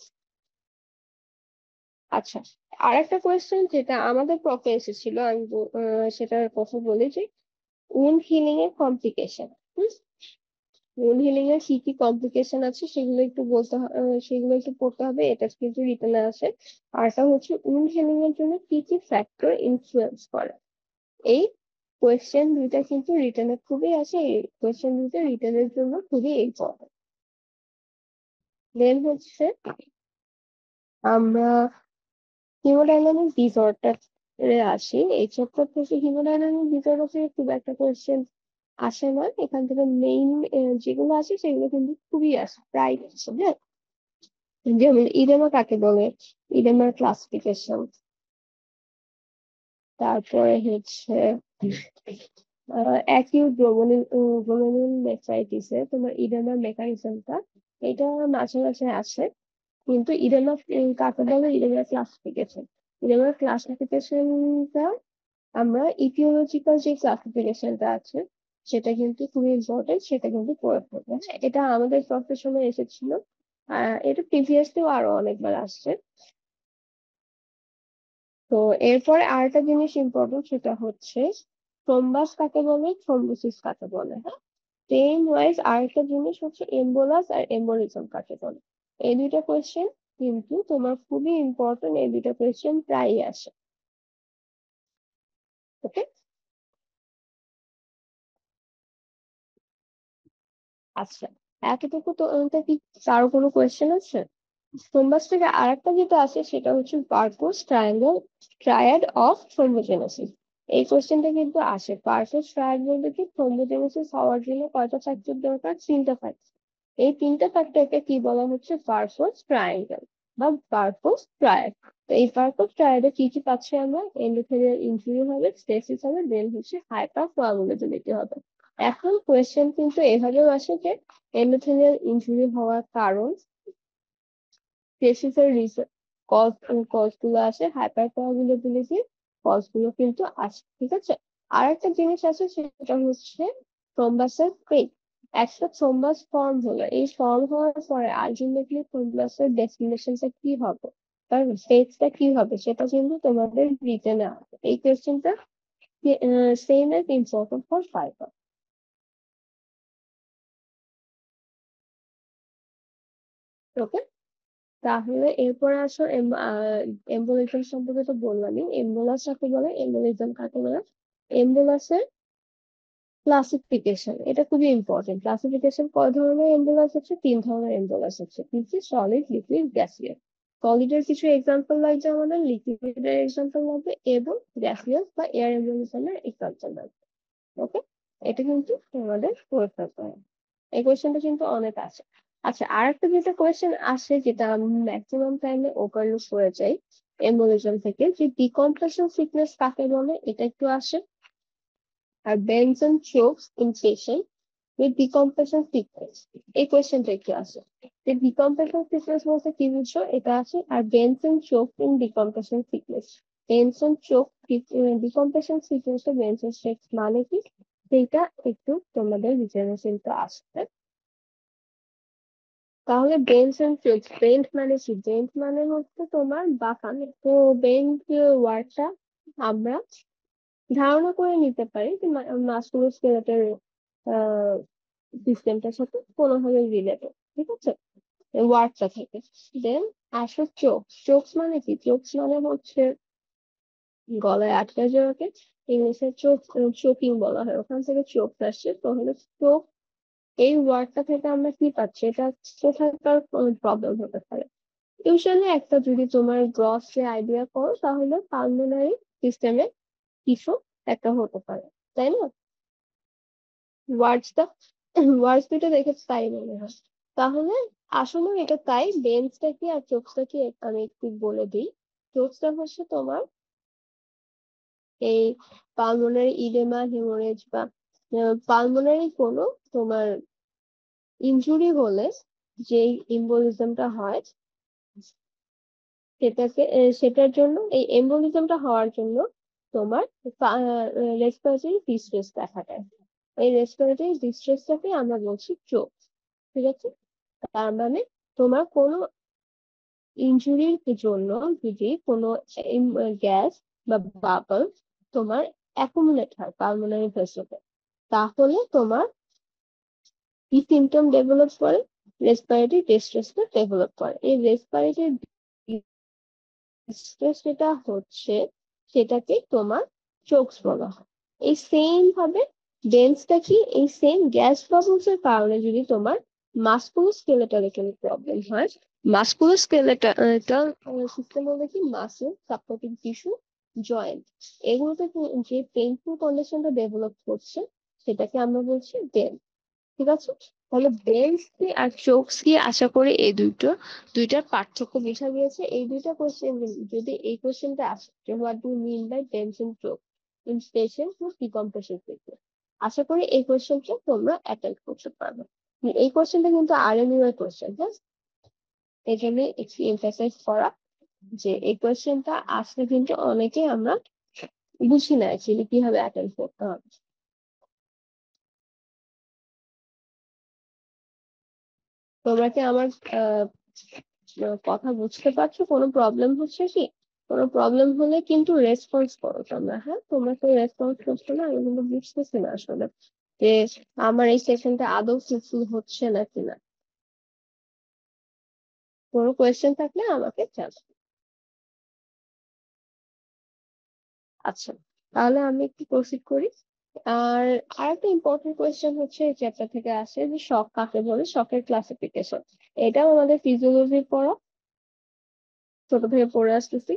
আচ্ছা, আর একটা কোয়েশ্চেন যেটা আমাদের প্রপে এসেছিল, আমি সেটার কথা বলি যে উন্ড হিলিং এর কমপ্লিকেশন। উন্ড হিলিং এর কি কি কমপ্লিকেশন আছে সেগুলো একটু সেগুলো একটু পড়তে হবে, এটা কিন্তু রিটেনে আসে। আরটা হচ্ছে উন্ড হিলিং এর জন্য কি কি ফ্যাক্টর ইনফ্লুয়েন্স করে। এই কোয়েশ্চেন দুইটা কিন্তু রিটেনে খুবই আসে, এই কোয়েশ্চেন দুইটা রিটেনের জন্য খুবই ইম্পর্টেন্ট। দেন হচ্ছে আমরা হিমোডাইনামিক ডিসঅর্ডার আসি। এই চ্যাপ্টার থেকে হিমোডাইনামিক ডিসঅর্ডার থেকে খুব একটা কোয়েশ্চেন আসে না, এখান থেকে মেইন যেগুলো আসে সেগুলো কিন্তু খুবই আসে, প্রায় আসে। হ্যাঁ, যেমন ইডেমা কাকে বলে, ইডেমার ক্লাসিফিকেশন। তারপরে হচ্ছে অ্যাকিউট গ্লোমেরুলার নেফ্রাইটিসে তোমার ইডেমার মেকানিজমটা, এটা মাঝে মাঝে আসে। কিন্তু ইডেমা কাকে বলে, ইডেমার ক্লাসিফিকেশন, ইডেমার ক্লাসিফিকেশনটা আমরা ইটিওলজিক্যাল যে ক্লাসিফিকেশনটা আছে সেটা কিন্তু খুবই ইম্পর্টেন্ট, সেটা কিন্তু পড়ে ফেলবে। হ্যাঁ, এটা আমাদের প্রফেশনে এসেছিল, এটা প্রিভিয়াসলিও আরো অনেকবার আসছে। তো এরপরে আরেকটা জিনিস ইম্পর্টেন্ট, সেটা হচ্ছে থ্রোম্বাস কাকে বলে, থ্রোম্বোসিস কাকে বলে। হ্যাঁ, সেম ওয়াইজ আরেকটা জিনিস হচ্ছে এম্বোলাস আর এম্বোলিজম কাকে বলে। এই দুইটা কোয়েশ্চেন কিন্তু তোমার খুবই ইম্পর্টেন্ট, এই দুইটা কোয়েশ্চেন প্রায়ই আসে। ওকে। আচ্ছা, এতটুকু তো কি কারো কোনো কোয়েশ্চেন আছে? থ্রোম্বাস থেকে আরেকটা যেটা আছে সেটা হচ্ছে পারপোজ ট্রায়াঙ্গেল ট্রায়াড অফ থ্রোম্বোজেনেসিস। এই কোশ্চেনটা কিন্তু আসে, পারপোজ ট্রায়াড বলতে কি থ্রোম্বোজেনেসিস হওয়ার জন্য কয়টা ফ্যাক্টর দরকার? তিনটা ফ্যাক্টর। এই তিনটা ফ্যাক্টরকে কি বলা হচ্ছে? পারপোজ ট্রায়াঙ্গেল বা পারপোজ ট্রায়াড। তো এই পারপোজ ট্রায়াডে কি কি পাচ্ছি আমরা? এন্ডোথেলিয়াল ইনজুরি হবে, স্টেসিস হবে, দেন হচ্ছে হাইপার কোয়াগুলেবিলিটি হবে। এখন কোয়েশ্চেন কিন্তু এভাবেও আসে যে এন্ডোথেলিয়াল ইনজুরি হওয়ার কারণ, স্টেসিসের কজ গুলো আসে, হাইপার কোয়াগুলেবিলিটির কজ গুলো কিন্তু আসে, ঠিক আছে? আর একটা জিনিস আছে, সেটা হচ্ছে থ্রোম্বাসের পেট। একটা থ্রোম্বাস ফর্ম হলো, এই ফর্ম হওয়ার পরে আলটিমেটলি থ্রোম্বাসের ডেস্টিনেশনটা কি হবে, তার ফেজটা কি হবে, সেটা কিন্তু তোমাদের রিটেনে আসবে। এই কোয়েশ্চেনটা same as important for fibre. Okay, তাহলে এরপরে আসো এম্বোলিজম সম্পর্কে তো বললামই। এম্বোলাস কাকে বলে, এম্বোলিজম কাকে বলে? এম্বোলাসের ক্লাসিফিকেশন, এটা খুবই ইম্পর্টেন্ট। ক্লাসিফিকেশন কয় ধরনের এম্বোলাস আছে? তিন ধরনের এম্বোলাস আছে, কিন্তু সলিড, লিকুইড, গ্যাসিয়াস। সলিডের কিছু এক্সাম্পল লাগবে আমাদের, লিকুইডের এক্সাম্পল লাগবে, এবং গ্যাসিয়াস বা এয়ার এম্বোলিজমের এক্সাম্পল লাগবে। ওকে, এটা কিন্তু তোমাদের করে ফেলতে হবে। এই কোয়েশ্চেনটা কিন্তু অনেক আছে। আচ্ছা, আর একটা যেটা কোয়েশ্চেন আসে, যেটা আমি ম্যাক্সিমাম টাইমে ওভারলুক হয়ে যাই এম্বোলিজম থেকে, যে ডিকম্প্রেশন সিকনেস কাকে বলে, এটা একটু আসে। আর bends and chokes in patient with decompression sickness, এই কোয়েশ্চেনটা একটু আসে। যে ডিকম্প্রেশন সিকনেস বলতে কি বুঝছো, এটা আসে। আর bends and choke in decompression sickness, bends and choke decompression sickness, bends and choke মানে কি, সেইটা একটু তোমাদের বিচারে কিন্তু আসবে। তাহলে বেঞ্চ এন্ড ফিক্স, বেঞ্চ মানে কি? বেঞ্চ মানে হচ্ছে তোমার বাঁকানো। তো বেঞ্চ ওয়ার্ডটা আমরা ধারণা করে নিতে পারি যে মাস্কুলোস্কেলেটাল সিস্টেমটার সাথে কোনোভাবে রিলেটেড, ঠিক আছে, ওয়ার্ডটা থেকে। দেন আসো চোখ। চোখ মানে কি? চোখ মানে হচ্ছে গলায় আটকে যাওয়াকে ইংলিশে চোখ, চোকিং বলা হয়, ওখান থেকে চোখ আসছে। তো হলো চোখ, এই ওয়ার্ডটা থেকে আমরা কি পাচ্ছি? এটা কোথাকার প্রবলেম হতে পারে? ইউজুয়ালি একটা, যদি তোমার গ্রসলি আইডিয়া করো, তাহলে পালমোনারি সিস্টেমে কিছু একটা হতে পারে, তাই না? ওয়ার্ডসটা, ওয়ার্ডস দুটো দেখে তাই মনে হয়। তাহলে আসলে এটা তাই। বেঞ্চটা কি আর চোখটা কি, আমি একটু বলে দিই। চোখটা হচ্ছে তোমার এই পালমোনারি ইডেমা, হিমোরেজ বা পালমোনারি কোনো তোমার ইনজুরি হলে যে ইম্বোলিজমটা হয়, সেটার জন্য, এই এম্বোলিজমটা হওয়ার জন্য তোমার রেসপিরেটরি ডিস্ট্রেস দেখা দেয়। এই রেসপিরেটরি ডিস্ট্রেসটাকে আমরা বলছি চোক, ঠিক আছে? তার মানে তোমার কোনো ইনজুরির জন্য যদি কোনো গ্যাস বা বাবল তোমার অ্যাকুমুলেট হয় পালমোনারি ভেসেলে, তাহলে তোমার কি সিমটম ডেভেলপ করে? রেসপিরেটরি ডিস্ট্রেসটা ডেভেলপ করে। এই রেসপিরেটরি স্ট্রেস যেটা হচ্ছে, সেটাকে তোমার চোকস বলা হয়। এই সেম ভাবে ডেন্সটা কি, এই সেম গ্যাস বাবলস এর কারণে যদি তোমার মাস্কুলোস্কেলেটাল কোনো প্রবলেম হয়, মাস্কুলোস্কেলেটাল সিস্টেম বলতে কি, মাসল, সাপোর্টিং টিস্যু, জয়েন্ট, এগুলোতে যে পেইনফুল কন্ডিশনটা ডেভেলপ করছে, সেটাকে আমরা বলছি ডেন্স, ঠিক আছে? তাহলে বেঞ্চ কি আর চোখস কি, আশা করি এই দুইটার পার্থক্য বোঝা গিয়েছে। এই দুইটা কোশ্চেন, যদি এই কোশ্চেনটা আসে যে what do mean by bends and chokes in patient with decompression sickness, আশা করি এই কোশ্চেনটা তোমরা অ্যাটেন্ড করতে পারবে। এই কোশ্চেনটা কিন্তু আরএমইউ এর কোশ্চেন, হ্যাঁ, এই জন্য একটু এমফাসাইজ করা যে এই কোশ্চেনটা আসলে কিন্তু অনেকে আমরা বুঝি না অ্যাকচুয়ালি কিভাবে অ্যাটেন্ড করতে হবে। তোমরা কি আমার আহ কথা বুঝতে পারছো? কোনো প্রবলেম হচ্ছে কি? কোনো প্রবলেম হলে কিন্তু রেসপন্স করো তোমরা, হ্যাঁ? তোমরা তো রেসপন্স করছো না, আমি কিন্তু বুঝতেছি না আসলে যে আমার এই সেশনটা আদৌ ফ্রুটফুল হচ্ছে নাকি না। কোনো কোয়েশ্চেন থাকলে আমাকে জানাও। আচ্ছা, তাহলে আমি একটু প্রসিড করি। আর আরেকটা ইম্পর্টেন্ট কোয়েশ্চেন হচ্ছে এই চ্যাপ্টার থেকে আসে, যে শক কাকে বলে, শকের ক্লাসিফিকেশন। এটাও আমাদের ফিজিওলজির পড়া, ছোট থেকে পড়ে আসতেছি।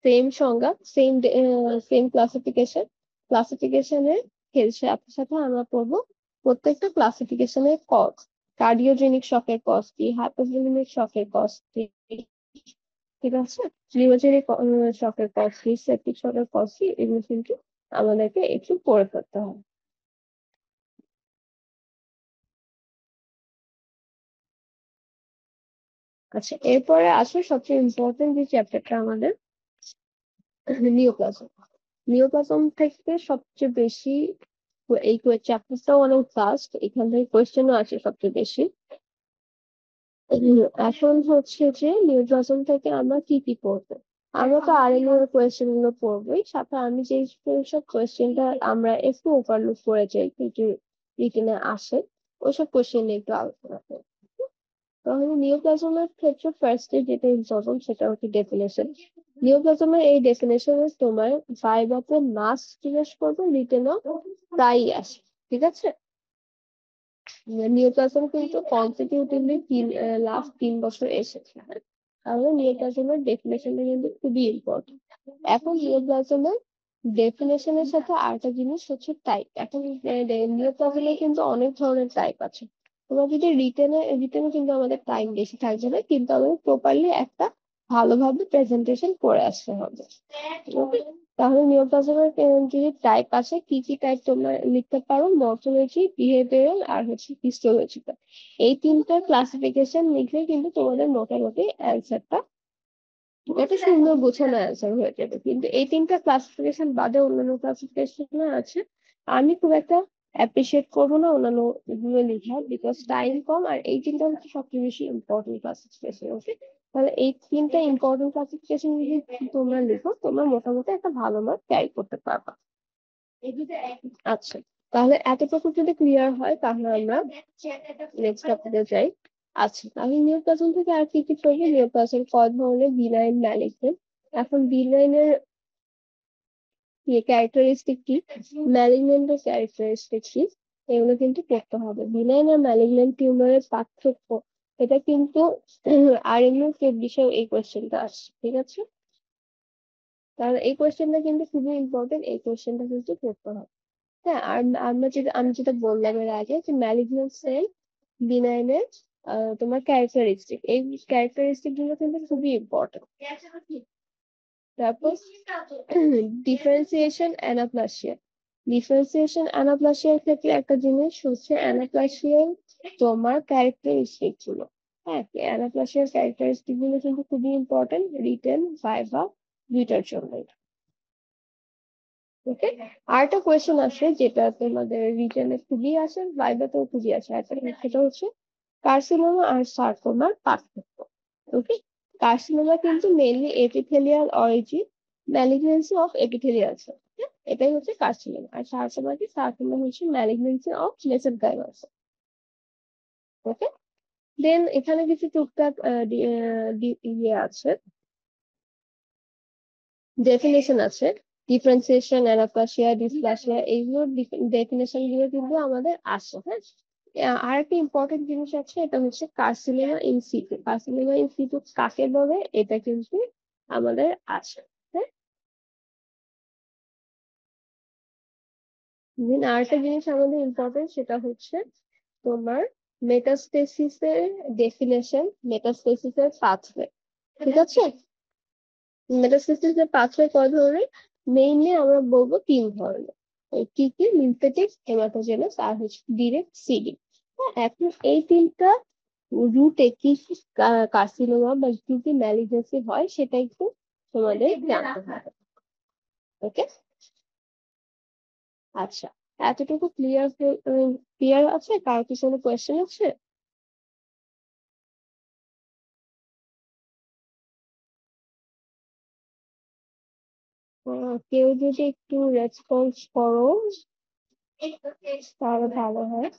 সেম সংজ্ঞা, সেম ক্লাসিফিকেশন। ক্লাসিফিকেশনের সাথে সাথে আমরা পড়বো প্রত্যেকটা ক্লাসিফিকেশনের কজ। কার্ডিওজেনিক শকের কজ কি, হাইপোভোলেমিক শকের কজ কি, ঠিক আছে, নিউরোজেনিক শকের কজ কি, সেপ্টিক শকের কজ কি, এগুলো কিন্তু আমাদেরকে একটু পড়ে ফেলতে হবে। আচ্ছা, এরপরে আসলে সবচেয়ে ইম্পর্টেন্ট যে চ্যাপ্টারটা আমাদের নিওপ্লাজম। নিওপ্লাজম থেকে সবচেয়ে বেশি এই চ্যাপ্টারটাও অনেক ফাস্ট, এখান থেকে কোয়েশ্চেনও আসে সবচেয়ে বেশি। এখন হচ্ছে যে নিউপ্লাজম থেকে আমরা কি কি পড়বো। আমরা তো আরএনএ এর কোয়েশ্চেন গুলো পড়বোই, সাথে আমি যে সব কোয়েশ্চেনটা আমরা একটু ওভারলুক করে যাই কিন্তু রিটেনে আসে, ওইসব কোয়েশ্চেন নিয়ে একটু আলোচনা করবো। তাহলে নিওপ্লাজমের ক্ষেত্রে ফার্স্টে যেটা ইম্পর্টেন্ট সেটা হচ্ছে ডেফিনেশন। নিওপ্লাজমের এই ডেফিনেশনে তোমার ভাইভাতে মাস জিজ্ঞেস করবে, রিটেনও তাই আসে, ঠিক আছে। নিওপ্লাজম কিন্তু কনসিকিউটিভলি লাস্ট 3 বছর এসেছে, তাহলে নিওপ্লাজমের ডেফিনেশনটা কিন্তু খুবই ইম্পর্টেন্ট। এখন নিওপ্লাজমের ডেফিনেশনের সাথে আরেকটা জিনিস হচ্ছে টাইপ। এখন নিওপ্লাজমে কিন্তু অনেক ধরনের টাইপ আছে। তোমরা যদি রিটেনে কিন্তু আমাদের টাইম বেশি থাকবে না, কিন্তু আমাদের প্রপারলি একটা ভালোভাবে প্রেজেন্টেশন করে আসতে হবে। Okay? তাহলে নিওপ্লাজমের যদি টাইপ আছে, কি কি টাইপ তোমরা লিখতে পারো, মর্ফোলজি, বিহেভিয়ারাল আর হচ্ছে হিস্টোলজিক্যাল। এই তিনটা ক্লাসিফিকেশন লিখলে কিন্তু তোমাদের মোটামুটি অ্যান্সারটা একটা সুন্দর গোছানো অ্যান্সার হয়ে যাবে। কিন্তু এই তিনটা ক্লাসিফিকেশন বাদে অন্যান্য ক্লাসিফিকেশন আছে, আমি খুব একটা অ্যাপ্রিসিয়েট করবো না অন্যান্য গুলো লেখা, বিকজ টাইম কম, আর এই তিনটা হচ্ছে সবচেয়ে বেশি ইম্পর্টেন্ট ক্লাসিফিকেশন। ওকে, তাহলে এই তিনটা ইম্পর্টেন্ট ক্লাসিফিকেশন যদি তোমরা লিখো, তোমরা মোটামুটি একটা ভালো মার্ক ক্যারি করতে পারবা। আচ্ছা, তাহলে এতটুকু যদি ক্লিয়ার হয় তাহলে আমরা নেক্সট টপিকে যাই। আচ্ছা, তাহলে নিউপ্লাজম থেকে আর কি কি পড়বো। নিউপ্লাজম কয় ধরনের, বিনাইন, ম্যালিগন্যান্ট। এখন বিনাইনের ক্যারেক্টারিস্টিক কি, ম্যালিগন্যান্টের ক্যারেক্টারিস্টিক কি, এগুলো কিন্তু পড়তে হবে। বিনাইন আর ম্যালিগন্যান্ট টিউমারের পার্থক্য, এটা কিন্তু আরএমএ বিষয়ে এই কোয়েশ্চেনটা আসছে, ঠিক আছে। তাহলে এই কোয়েশ্চেনটা কিন্তু খুবই ইম্পর্টেন্ট, এই কোয়েশ্চেনটা কিন্তু পড়তে হবে। হ্যাঁ, আর আমি যেটা বললাম এর আগে যে ম্যালিগন্যান্ট সেল, বিনাইনের তোমার ক্যারেক্টারিস্টিক, এই ক্যারেক্টারিস্টিক গুলো কিন্তু খুবই ইম্পর্টেন্ট। তারপর ডিফারেন্সিয়েশন অ্যানাপ্লাসিয়া। ডিফারেন্সিয়েশন অ্যানাপ্লাসিয়ার ক্ষেত্রে একটা জিনিস হচ্ছে অ্যানাপ্লাসিয়ার তোমার ক্যারেক্টারিস্টিক গুলো। হ্যাঁ, অ্যানাপ্লাসিয়ার ক্যারেক্টারিস্টিক গুলো কিন্তু খুবই ইম্পর্টেন্ট রিটেন, ভাইভা দুইটার জন্য। ওকে, আরেকটা কোয়েশ্চেন আছে যেটা তোমাদের রিটেনে খুবই আসে, ভাইভাতেও খুবই আসে, সেটা হচ্ছে কার্সিনোমা আর সার্কোমার পার্থক্য। ওকে, কার্সিনোমা কিন্তু mainly epithelial origin, malignancy of epithelial cell, এটাই হচ্ছে কার্সিনোমা। আর সার্কোমা কি, সার্কোমা হচ্ছে ম্যালিগনেন্সি অফ মেসেনকাইমাল সেল। ওকে, দেন এখানে কিছু টুকটাক ইয়ে আছে, ডেফিনেশন আছে। ডিফারেন্সিয়েশন, অ্যানাপ্লাসিয়া, ডিসপ্লাসিয়া, এইগুলোর ডেফিনেশন গুলো কিন্তু আমাদের আসে। হ্যাঁ, আর একটা ইম্পর্টেন্ট জিনিস আছে, এটা হচ্ছে carcinoma in situ. Carcinoma in situ কাকে বলে, এটা কিন্তু আমাদের আসে। হ্যাঁ, দেন আরেকটা জিনিস আমাদের ইম্পর্টেন্ট, সেটা হচ্ছে তোমার মেটাস্টেসিসের ডেফিনেশন, মেটাস্টেসিসের পাথওয়ে, ঠিক আছে। মেটাস্টেসিসের পাথওয়ে কয় ধরনের, মেইনলি আমরা বলবো 3 ধরনের। কি কি, লিম্ফেটিক, হেমাটোজেনাস আর হচ্ছে ডিরেক্ট সিডি। এখন এই তিনটা রুটে কি কি কার্সিনোমা বা কি কি ম্যালিগনেন্সি হয় সেটা একটু তোমাদের জানতে হবে। ওকে, আচ্ছা, এতটুকু ক্লিয়ার আছে, কারো কি কোনো কোয়েশ্চেন আছে? কেউ যদি একটু রেসপন্স করো তাহলে ভালো হয়।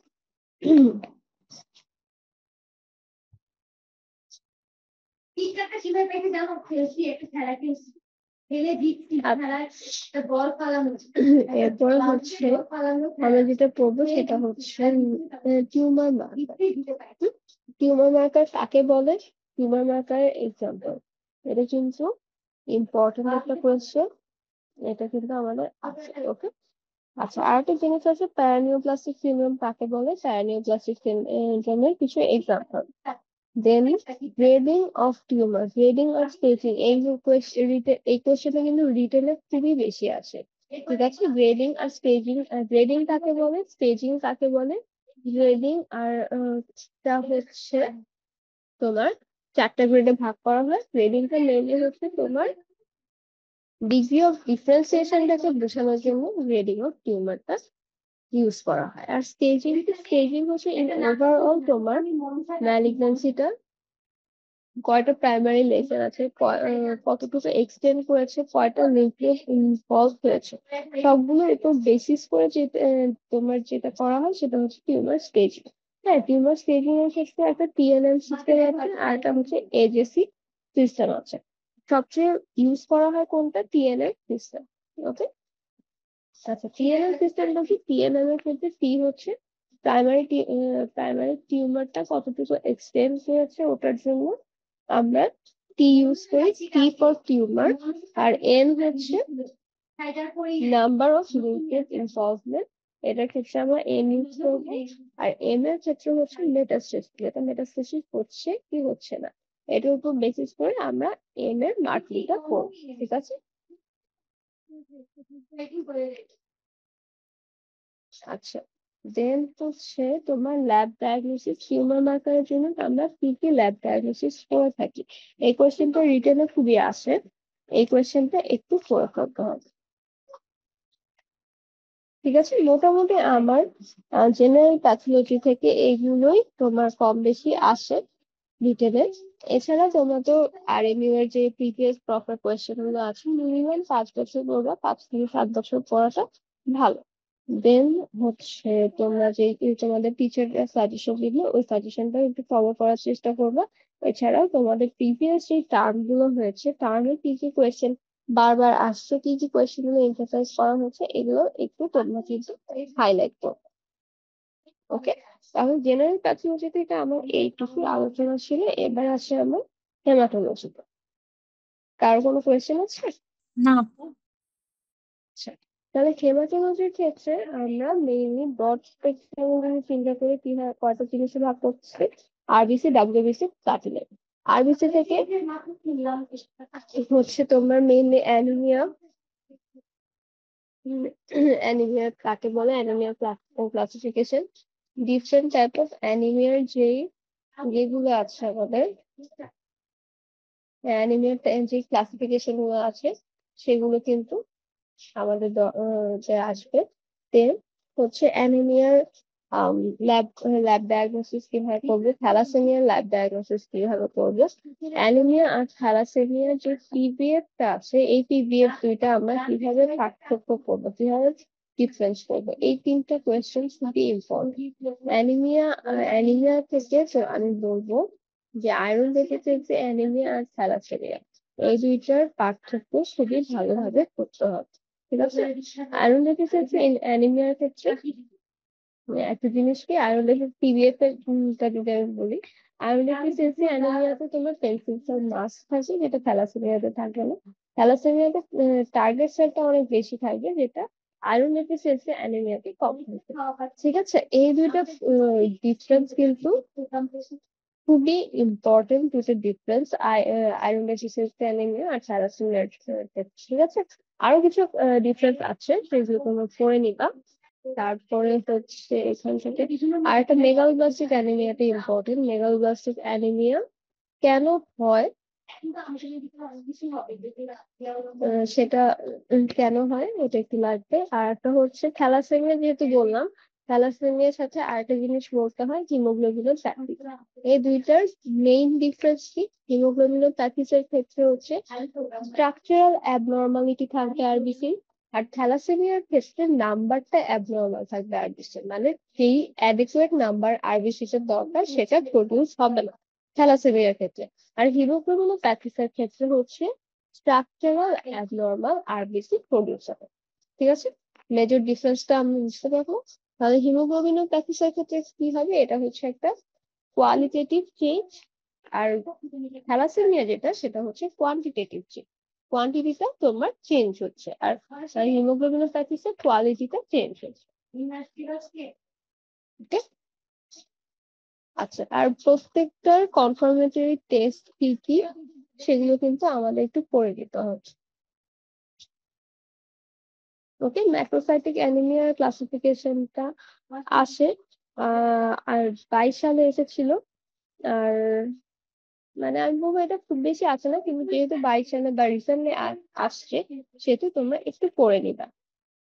এরপর হচ্ছে আমরা যেটা পড়বো সেটা হচ্ছে টিউমার মার্কার। টিউমার মার্কার কাকে বলে, টিউমার মার্কারের এক্সাম্পল, এটা কিন্তু ইম্পর্টেন্ট একটা কোয়েশ্চেন, এটা কিন্তু আমাদের আছে। ওকে, আচ্ছা, আরেকটা জিনিস আছে, প্যারানিওপ্লাস্টিক সিনড্রোম কাকে বলে? প্যারানিওপ্লাস্টিক সিনড্রোমের কিছু example, then grading of tumour, grading of staging, এই কোশ্চেনটা কিন্তু রিটেলে খুবই বেশি আসে। ঠিক আছে, গ্রেডিং আর স্টেজিং, গ্রেডিং কাকে বলে, স্টেজিং কাকে বলে? গ্রেডিং আর টা হচ্ছে তোমার চারটা গ্রেডে ভাগ করা হয়। গ্রেডিংটা মেনলি হচ্ছে তোমার ডিগ্রি অফ ডিফারেন্সিয়েশনটাকে বোঝানোর জন্য গ্রেডিং অফ টিউমারটা ইউজ করা হয়। আর স্টেজিং, স্টেজিং হচ্ছে ইন ওভারঅল তোমার ম্যালিগন্যান্সিটা কয়টা প্রাইমারি লেভেল আছে, কতটুকু এক্সটেন্ড করেছে, কয়টা নিউক্লিয়াস ইনভলভ হয়েছে, সবগুলো একটু বেসিস করে যে তোমার যেটা করা হয় সেটা হচ্ছে টিউমার স্টেজিং। হ্যাঁ, টিউমার স্টেজিং এর ক্ষেত্রে একটা টিএনএম সিস্টেম আছে, আর একটা হচ্ছে এজেসি সিস্টেম আছে। সবচেয়ে ইউজ করা হয় কোনটা? TNM system. ওকে, আচ্ছা, টিএনএম সিস্টেমটা কি? টিএনএম এর ক্ষেত্রে টি হচ্ছে প্রাইমারি, প্রাইমারি টিউমারটা কতটুকু এক্সটেন্ড হয়েছে ওটার জন্য আমরা টি ইউজ করি, টি ফর টিউমার। আর এন হচ্ছে নাম্বার অফ নিউক্লিয়াস ইনভলভমেন্ট, এটার ক্ষেত্রে আমরা এন ইউজ করবো। আর এম এর ক্ষেত্রে হচ্ছে মেটাস্টেসিস, যেটা মেটাস্টেসিস হচ্ছে কি হচ্ছে না, এটার উপর বেসিস করে আমরা এন এর মার্কিংটা করবো। ঠিক আছে, আচ্ছা, দেন হচ্ছে তোমার ল্যাব ডায়াগনোসিস, টিউমার মার্কারের জন্য আমরা কি কি ল্যাব ডায়াগনোসিস করে থাকি। এই কোয়েশ্চেনটা রিটেনে খুবই আসে, এই কোয়েশ্চেনটা একটু করে ফেলতে হবে। ঠিক আছে, মোটামুটি আমার জেনারেল প্যাথোলজি থেকে এইগুলোই তোমার কম বেশি আসে রিটেনে। এছাড়া তোমরা তো আরএমইউ এর যে প্রিভিয়াস প্রপার কোয়েশ্চেন গুলো আছে, মিনিমাম 5 বছর পড়বা, 5 থেকে 7 বছর পড়াটা ভালো। দেন হচ্ছে তোমরা যে তোমাদের টিচার সাজেশন দিবে, ওই সাজেশনটা একটু ফলো করার চেষ্টা করবা। এছাড়াও তোমাদের প্রিভিয়াস যে টার্ম গুলো হয়েছে, টার্মে কি কি কোয়েশ্চেন বারবার আসছে, কি কি কোয়েশ্চেন গুলো এমফাসাইজ করা হয়েছে, এগুলো একটু তোমরা কিন্তু হাইলাইট করো। ওকে, তাহলে জেনারেল প্যাথোলজি থেকে আমার এইটুকু আলোচনা ছিল। এবার আসে আমার হেমাটোলজি। কারো কোনো কোয়েশ্চেন আছে? না আপু। আচ্ছা, তাহলে হেমাটোলজির ক্ষেত্রে আমরা মেইনলি ব্রড স্পেকট্রাম চিন্তা করে কয়টা জিনিসে ভাগ করছি, আরবিসি, ডাব্লিউবিসি, প্লাটিলেট। আরবিসি থেকে হচ্ছে তোমার মেইনলি অ্যানিমিয়া, অ্যানিমিয়া কাকে বলে, anaemia classification, different type of অ্যানিমিয়ার যেগুলো আছে আমাদের, অ্যানিমিয়ার যে ক্লাসিফিকেশন গুলো আছে সেগুলো কিন্তু আমাদের যে আসবে। দেন হচ্ছে অ্যানিমিয়ার ল্যাব ল্যাব ডায়াগনোসিস কিভাবে করবে, থ্যালাসেমিয়ার ল্যাব ডায়াগনোসিস কিভাবে করবে, অ্যানিমিয়া আর থ্যালাসেমিয়ার যে পিভিএফ টা আছে, এই পিভিএফ দুইটা আমরা কিভাবে পার্থক্য করবো, কিভাবে ডিফারেন্স করবো, এই তিনটা কোয়েশ্চেন খুবই ইম্পর্টেন্ট। অ্যানিমিয়া, অ্যানিমিয়া থেকে তো আমি বলবো যে আয়রন ডেফিসিয়েন্সি অ্যানিমিয়া আর থ্যালাসেমিয়া, এই দুইটার পার্থক্য খুবই ভালোভাবে করতে হবে। ঠিক আছে, আয়রন ডেফিসিয়েন্সি অ্যানিমিয়ার ক্ষেত্রে একটা জিনিস কি, আয়রন ডেফিসিয়েন্সি পিভিএফ এর টা যদি আমি বলি, আয়রন ডেফিসিয়েন্সি অ্যানিমিয়াতে তোমার পেন্সিল সেল মাস থাকে, যেটা থ্যালাসেমিয়াতে থাকে না। থ্যালাসেমিয়াতে টার্গেট সেলটা অনেক বেশি থাকবে, যেটা আয়রন ডেফিসিয়েন্সি অ্যানিমিয়াতে কম থাকে। ঠিক আছে, এই দুইটা ডিফারেন্স কিন্তু খুবই ইম্পর্টেন্ট, দুটো ডিফারেন্স আয়রন ডেফিসিয়েন্সি অ্যানিমিয়া আর থ্যালাসেমিয়ার ক্ষেত্রে। ঠিক আছে, আরো কিছু ডিফারেন্স আছে, সেগুলো তোমরা পড়ে নিবা। তারপরে হচ্ছে এখান থেকে আর একটা মেগালোব্লাস্টিক অ্যানিমিয়াটা ইম্পর্টেন্ট। মেগালোব্লাস্টিক অ্যানিমিয়া কেন হয়, সেটা কেন হয় ওটা একটু লাগবে। আর একটা হচ্ছে থ্যালাসেমিয়া, যেহেতু বললাম, থ্যালাসেমিয়ার সাথে আরেকটা জিনিস বলতে হয়, হিমোগ্লোবিনোপ্যাথি। এই দুইটার মেইন ডিফারেন্স কি? হিমোগ্লোবিনোপ্যাথিসের ক্ষেত্রে হচ্ছে স্ট্রাকচারাল অ্যাবনর্মালিটি থাকবে আরবিসি, আর থ্যালাসেমিয়ার ক্ষেত্রে নাম্বারটা অ্যাবনর্মাল থাকবে আরবিসি, মানে যেই অ্যাডিকুয়েট নাম্বার আরবিসি এর দরকার সেটা প্রডিউস হবে না থ্যালাসেমিয়ার ক্ষেত্রে। আর হিমোগ্লোবিনোপ্যাথিসের ক্ষেত্রে হচ্ছে স্ট্রাকচারাল অ্যাবনর্মাল আরবিসি প্রডিউস হবে। ঠিক আছে, মেজর ডিফারেন্সটা আমরা বুঝতে পারবো। তাহলে হিমোগ্লোবিনোপ্যাথিসের ক্ষেত্রে কি হবে, এটা হচ্ছে একটা কোয়ালিটেটিভ চেঞ্জ, আর থ্যালাসেমিয়া যেটা সেটা হচ্ছে কোয়ান্টিটেটিভ চেঞ্জ। কোয়ান্টিটিটা তোমার চেঞ্জ হচ্ছে, আর হিমোগ্লোবিনোপ্যাথিসের কোয়ালিটিটা চেঞ্জ হচ্ছে। Okay? আচ্ছা, আর প্রত্যেকটার কনফার্মেটরি টেস্ট কি কি সেগুলো কিন্তু আমাদের একটু পড়ে নিতে হচ্ছে। ওকে, ম্যাক্রোসাইটিক অ্যানিমিয়ার ক্লাসিফিকেশনটা আসে আর 22 সালে এসেছিল। আর মানে আমি বলবো এটা খুব বেশি আছে না, কিন্তু যেহেতু 22 সালে বা রিসেন্টলি আসছে, সেহেতু তোমরা একটু পড়ে নিবা।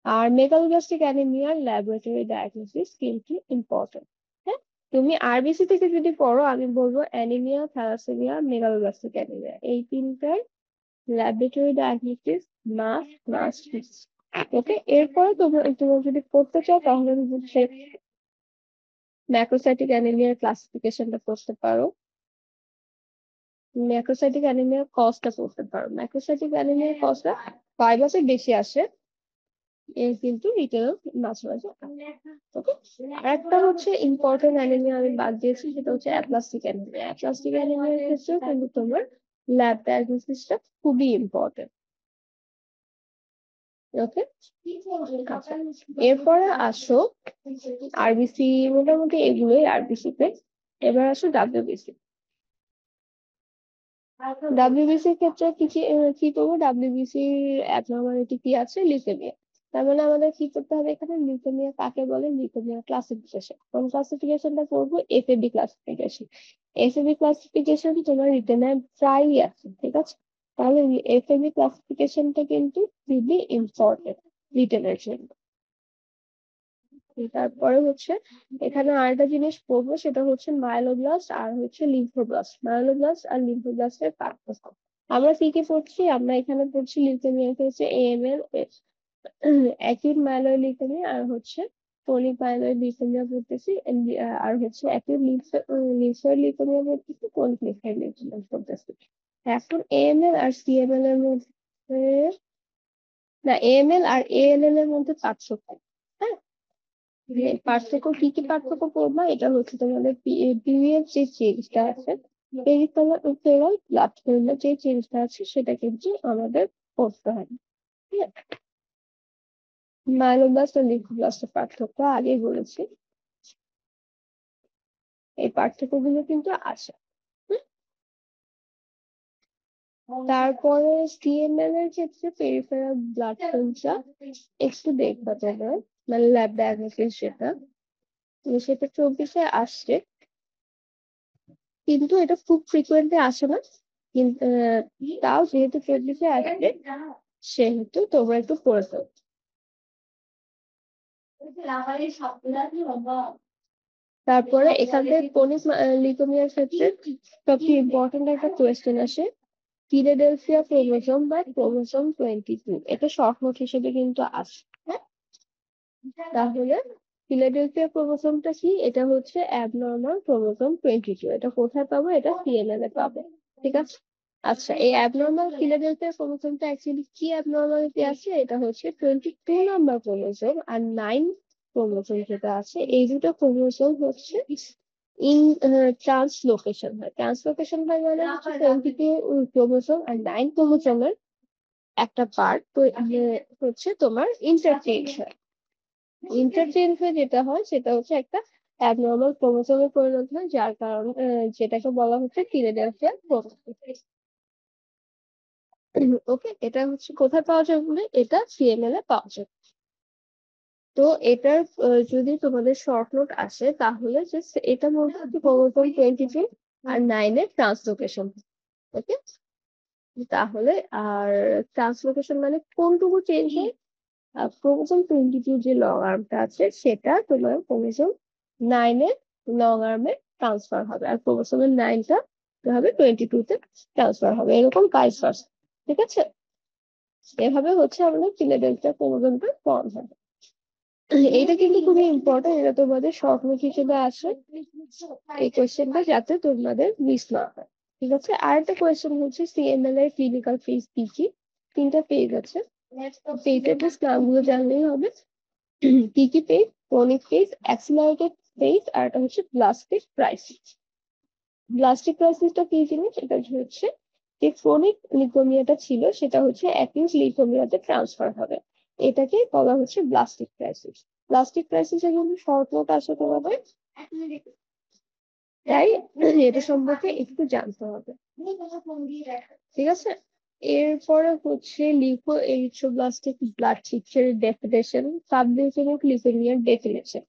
আর মেগালোব্লাস্টিক অ্যানিমিয়ার ল্যাবরেটরি ডায়াগনোসিস কিন্তু ইম্পর্টেন্ট। হ্যাঁ, তুমি আরবিসি থেকে যদি পড়ো, আমি বলবো অ্যানিমিয়া, থ্যালাসেমিয়া, মেগালোব্লাস্টিক অ্যানিমিয়া, এই তিনটার ল্যাবরেটরি ডায়াগনোসিস মাস্ট। ওকে, এরপরে তোমরা যদি পড়তে চাও তাহলে হচ্ছে ম্যাক্রোসাইটিক অ্যানিমিয়ার ক্লাসিফিকেশনটা পড়তে পারো, ম্যাক্রোসাইটিক অ্যানিমিয়ার কজটা পড়তে পারো। ম্যাক্রোসাইটিক অ্যানিমিয়ার কজটা ফাইবাসে বেশি আসে, এর কিন্তু রিটেল মাঝে মাঝে। ওকে, আর একটা হচ্ছে ইম্পর্টেন্ট অ্যানিমিয়া আমি বাদ দিয়েছি, সেটা হচ্ছে অ্যাপ্লাস্টিক অ্যানিমিয়া। অ্যাপ্লাস্টিক অ্যানিমিয়ার ক্ষেত্রেও কিন্তু তোমার ল্যাব ডায়াগনোসিসটা খুবই ইম্পর্টেন্ট। ওকে, আচ্ছা, এরপরে আসো আরবিসি, মোটামুটি এগুলোই আরবিসি তে। এবার আসো ডাব্লিউবিসি। ডাব্লিউবিসি এর ক্ষেত্রে কি করবো, ডাব্লিউবিসি অ্যাবনর্মালিটি কি আছে, লিউকেমিয়া। তার মানে আমাদের কি করতে হবে এখানে, লিউকেমিয়া কাকে বলে, লিউকেমিয়া ক্লাসিফিকেশন। কোন ক্লাসিফিকেশনটা করবো, এফএবি ক্লাসিফিকেশন। এফএবি ক্লাসিফিকেশন তোমার রিটেনে প্রায়ই আছে, ঠিক আছে। তাহলে এফএবি ক্লাসিফিকেশনটা কিন্তু খুবই ইম্পর্টেন্ট রিটেনের জন্য। তারপরে হচ্ছে এখানে আরেকটা জিনিস পড়বো, সেটা হচ্ছে মাইলোব্লাস্ট আর হচ্ছে লিম্ফোব্লাস্ট। মাইলোব্লাস্ট আর লিম্ফোব্লাস্টের পার্থক্য আমরা কি কি পড়ছি, আমরা এখানে পড়ছি লিউকেমিয়াকে হচ্ছে এএমএল, অ্যাকিউট মাইলয়েড লিউকেমিয়া, আর হচ্ছে ক্রনিক মাইলয়েড লিউকেমিয়া পড়তেছি, আর হচ্ছে অ্যাকিউট লিম্ফোয়েড লিউকেমিয়া পড়তেছি, ক্রনিক লিম্ফোয়েড লিউকেমিয়া পড়তেছি। এখন এএমএল আর সিএমএল এর মধ্যে, না, এএমএল আর এএলএল এর মধ্যে পার্থক্য। হ্যাঁ, পার্থক্য কি কি পার্থক্য করবা, এটা হচ্ছে তোমাদের পিরিয়ড যে চেঞ্জটা আছে, পেরিফেরাল ব্লাড ফিল্মের যে চেঞ্জটা আছে, সেটা কিন্তু আমাদের করতে হয়। ঠিক আছে, মাইলোব্লাস্ট আর লিম্ফোব্লাস্টের পার্থক্য আগে বলেছি, এই পার্থক্যগুলো কিন্তু আছে। তারপরে সিএমএল এর ক্ষেত্রে পেরিফেরাল ব্লাড ফিল্মটা একটু দেখবা তোমরা, মানে ল্যাব ডায়াগনোসিস যেটা, সেটা 24-এ আসছে, কিন্তু এটা খুব ফ্রিকুয়েন্টলি আসে না। কিন্তু তাও যেহেতু 24-এ আসবে, সেহেতু তোমরা একটু পড়ে ফেলো। তারপরে এখান থেকে ক্রনিক লিউকেমিয়ার ক্ষেত্রে সবচেয়ে ইম্পর্টেন্ট একটা কোয়েশ্চেন আসে, ফিলাডেলফিয়া ক্রোমোসোম বা ক্রোমোসোম 22, এটা শর্ট নোট হিসেবে কিন্তু আসে। হ্যাঁ, তাহলে ফিলাডেলফিয়া ক্রোমোসোমটা কি, এটা হচ্ছে অ্যাবনর্মাল ক্রোমোসোম 22। এটা কোথায় পাবো, এটা সিএনএল এ পাবে, ঠিক আছে। আচ্ছা, এই অ্যাবনর্মাল ফিলাডেলফিয়া ক্রোমোসোমটা অ্যাকচুয়ালি কি অ্যাবনর্মালিটি আছে, এটা হচ্ছে 22 নাম্বার ক্রোমোসোম আর 9 ক্রোমোসোম যেটা আছে, এই দুটো ক্রোমোসোম হচ্ছে ইন ট্রান্সলোকেশন হয়। ট্রান্সলোকেশন হয় মানে হচ্ছে 22 ক্রোমোসোম আর 9 ক্রোমোসোমের একটা পার্ট তো হচ্ছে তোমার ইন্টারচেঞ্জ হয়। ইন্টারচেঞ্জ হয়ে যেটা হয় সেটা হচ্ছে একটা অ্যাবনর্মাল ক্রোমোসোমে পরিণত হয়, যার কারণে যেটাকে বলা হচ্ছে ফিলাডেলফিয়া ক্রোমোসোম। ওকে, এটা হচ্ছে কোথায় পাওয়া যায় বলে, এটা সিএমএল এ পাওয়া যায়। তো এটার যদি তোমাদের শর্ট নোট আসে, তাহলে জাস্ট এটা বলতে হচ্ছে ক্রোমোসোম 22 আর 9 এর ট্রান্সলোকেশন। ওকে, তাহলে আর ট্রান্সলোকেশন মানে কোনটুকু চেঞ্জ হয়, ক্রোমোসোম 22 যে লং আর্মটা আছে সেটা তোমার ক্রোমোসোম 9 এর লং আর্মে ট্রান্সফার হবে, আর ক্রোমোসোমের 9টা হবে 22 তে ট্রান্সফার হবে, এরকম ভাইস ভার্সা। ঠিক আছে, এভাবে হচ্ছে আমাদের ফিলাডেলফিয়া ক্রোমোসোমটা ফর্ম হয়। এইটা কিন্তু খুবই ইম্পর্টেন্ট, এটা তোমাদের শর্ট নোট হিসেবে আসে, এই কোয়েশ্চেনটা যাতে তোমাদের মিস না হয়। ঠিক আছে, আর একটা কোয়েশ্চেন হচ্ছে সিএমএল এর ক্লিনিক্যাল ফেজ কি কি, 3টা পেজ আছে, পেজের জাস্ট নামগুলো জানলেই হবে। কি কি phase, chronic phase, accelerated phase, আর এটা হচ্ছে ব্লাস্টিক ক্রাইসিস। ব্লাস্টিক ক্রাইসিসটা কি জিনিস, এটা হচ্ছে যে ক্রনিক লিউকেমিয়াটা ছিল সেটা হচ্ছে অ্যাকিউট লিউকেমিয়াতে ট্রান্সফার হবে, এটাকে বলা হচ্ছে ব্লাস্টিক ক্রাইসিস। ব্লাস্টিক ক্রাইসিসের কিন্তু শর্ট নোট আসে তোমাদের, তাই এটা সম্পর্কে একটু জানতে হবে, ঠিক আছে। এরপরে হচ্ছে লিউকো এরিথ্রোব্লাস্টিক ব্লাড চিপসের ডেফিনেশন, সাবলিউকেমিক লিউকেমিয়ার ডেফিনেশন।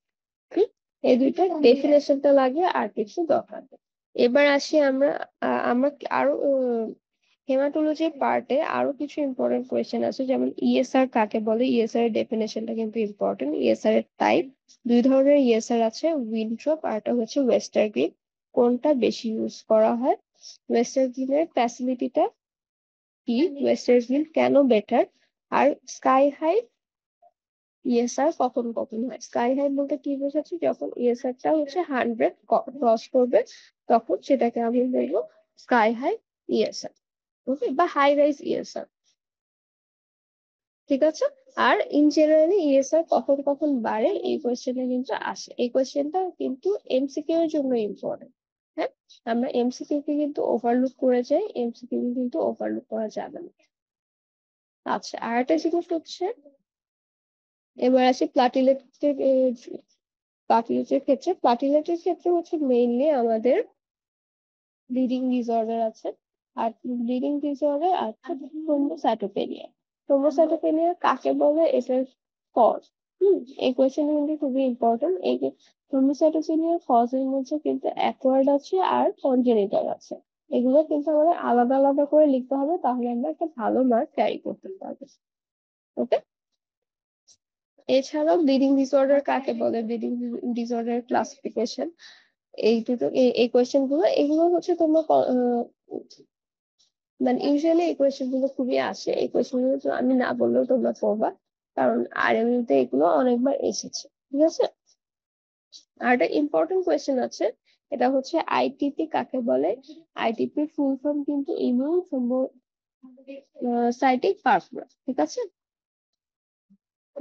এই দুইটা ডেফিনেশনটা লাগে, আর কিছু দরকার নেই। এবার আসি আমরা আমরা আরো হেমাটোলজি পার্টে আরো কিছু ইম্পর্টেন্ট কোয়েশ্চেন আছে, যেমন ইএসআর কাকে বলে, ইএসআর এর ডেফিনেশনটা কিন্তু ইম্পর্টেন্ট। ইএসআর এর টাইপ, দুই ধরনের ইএসআর আছে, উইনট্রপ আর একটা হচ্ছে ওয়েস্টারগ্রিন। কোনটা বেশি ইউজ করা হয়? ওয়েস্টারগ্রিনের ফ্যাসিলিটিটা কি, ওয়েস্টারগ্রিন কেন বেটার, আর স্কাই হাই ইএসআর কখন কখন হয়? স্কাই হাই বলতে কি বোঝাচ্ছি, যখন ইএসআরটা হচ্ছে 100 ক্রস করবে তখন সেটাকে আমি বলবো স্কাই হাই ইএসআর, ওকে, বা হাই রাইজ ইএসআর, ঠিক আছে। আর ইন জেনারেলি ইএসআর কখন কখন বাড়ে, এই কোয়েশ্চেনটা কিন্তু আসে, এই কোয়েশ্চেনটা কিন্তু এমসিকিউ এর জন্য ইম্পর্টেন্ট। হ্যাঁ, আমরা এমসিকিউ কে কিন্তু ওভারলুক করে যাই, এমসিকিউ কিন্তু ওভারলুক করা যাবে না। আচ্ছা, আর একটা জিনিস হচ্ছে, এবার আসি প্লাটিলেটের ক্ষেত্রে। প্লাটিলেটের ক্ষেত্রে হচ্ছে মেইনলি আমাদের ব্লিডিং ডিসঅর্ডার আছে, আর ব্লিডিং ডিসঅর্ডার আর থ্রোম্বোসাইটোপেনিয়া। থ্রোম্বোসাইটোপেনিয়া কাকে বলে, এটার কজ, এই কোয়েশ্চেন কিন্তু খুবই ইম্পর্টেন্ট। এই থ্রোম্বোসাইটোপেনিয়ার কজের মধ্যে কিন্তু অ্যাকোয়ার্ড আছে আর কনজেনিটাল আছে, এগুলো কিন্তু আমাদের আলাদা আলাদা করে লিখতে হবে, তাহলে আমরা একটা ভালো মার্ক ক্যারি করতে পারবো, ওকে। এছাড়াও ব্লিডিং ডিসঅর্ডার কাকে বলে, ব্লিডিং ডিসঅর্ডার ক্লাসিফিকেশন, এই দুটো এই কোয়েশ্চেন গুলো, এগুলো হচ্ছে তোমরা মানে ইউজুয়ালি এই কোয়েশ্চেন গুলো খুবই আসে, এই কোয়েশ্চেন গুলো তো আমি না বললেও তোমরা পড়বা, কারণ আরএমইউ তে এগুলো অনেকবার এসেছে, ঠিক আছে। আর একটা ইম্পর্টেন্ট কোয়েশ্চেন আছে, এটা হচ্ছে আইটিপি কাকে বলে। আইটিপি ফুল ফর্ম কিন্তু ইমিউন সাইটিক পারফরমেন্স, ঠিক আছে।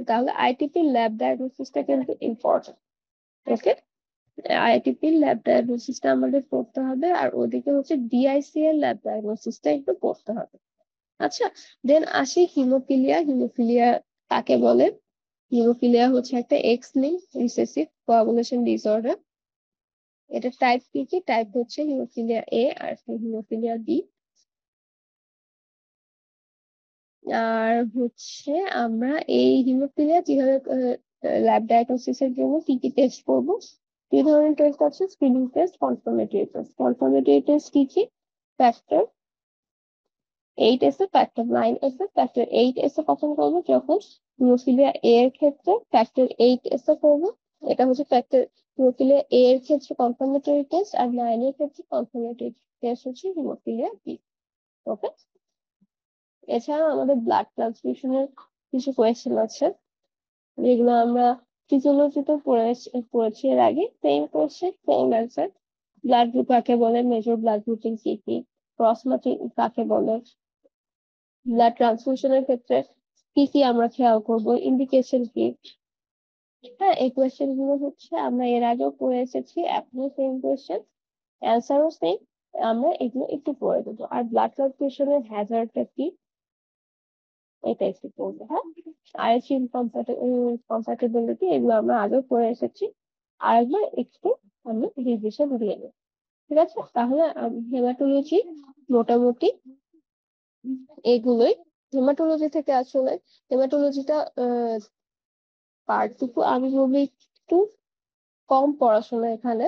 তাহলে আইটিপি ল্যাব ডায়াগনোসিসটা কিন্তু ইম্পর্টেন্ট, ওকে। আইটিপি ল্যাব ডায়াগনোসিসটা আমাদের পড়তে হবে, আর ওদিকে হচ্ছে ডিআইসি এর ল্যাব ডায়াগনোসিসটা একটু পড়তে হবে। আচ্ছা, দেন আসি হিমোফিলিয়া। হিমোফিলিয়া কাকে বলে? হিমোফিলিয়া হচ্ছে একটা X link recessive coagulation disorder. এটা টাইপ কি কি? টাইপ হচ্ছে হিমোফিলিয়া এ আর হিমোফিলিয়া বি। আর হচ্ছে আমরা এই হিমোফিলিয়া কিভাবে ল্যাব ডায়াগনোসিস এর জন্য কি কি টেস্ট করবো? দুই ধরনের টেস্ট আছে, screening test, confirmatory test. Confirmatory test কি কি? ফ্যাক্টর 8 এসে, ফ্যাক্টর 9 এসে। ফ্যাক্টর 8 এসে কখন করবো? যখন হিমোফিলিয়া এ এর ক্ষেত্রে ফ্যাক্টর 8 এসে করবো, এটা হচ্ছে ফ্যাক্টর। হিমোফিলিয়া এ এর ক্ষেত্রে কনফার্মেটরি টেস্ট, আর 9 এর ক্ষেত্রে কনফার্মেটরি টেস্ট হচ্ছে হিমোফিলিয়া বি, ওকে। এছাড়াও আমাদের ব্লাড ট্রান্সফিউশনের কিছু কোয়েশ্চেন আছে, যেগুলো আমরা ফিজিওলজিতে পড়েছি এর আগে। Same question, same answer. Blood group কাকে বলে, মেজর ব্লাড গ্রুপিং কি কি, ক্রস ম্যাচিং কাকে বলে, ব্লাড ট্রান্সফিউশনের ক্ষেত্রে কি কি আমরা খেয়াল করব, ইন্ডিকেশন কি। হ্যাঁ, এই কোয়েশ্চেন গুলো হচ্ছে আমরা এর আগেও পড়ে এসেছি, এখনো সেম কোয়েশ্চেন, অ্যান্সারও সেম। আমরা এগুলো একটু পড়ে দেবো। আর ব্লাড ট্রান্সফিউশনের হ্যাজার্ডটা কি, এটা একটু পড়বো, হ্যাঁ। আইএসসি কম্প্যাটিবিলিটি, এগুলো আমরা আগেও পড়ে এসেছি, আরেকবার একটু আমি রিভিশন দিয়ে নেব, ঠিক আছে। তাহলে হেমাটোলজি মোটামুটি এগুলোই। হেমাটোলজি থেকে আসলে হেমাটোলজিটা পার্টটুকু আমি বলবো একটু কম পড়াশোনা এখানে,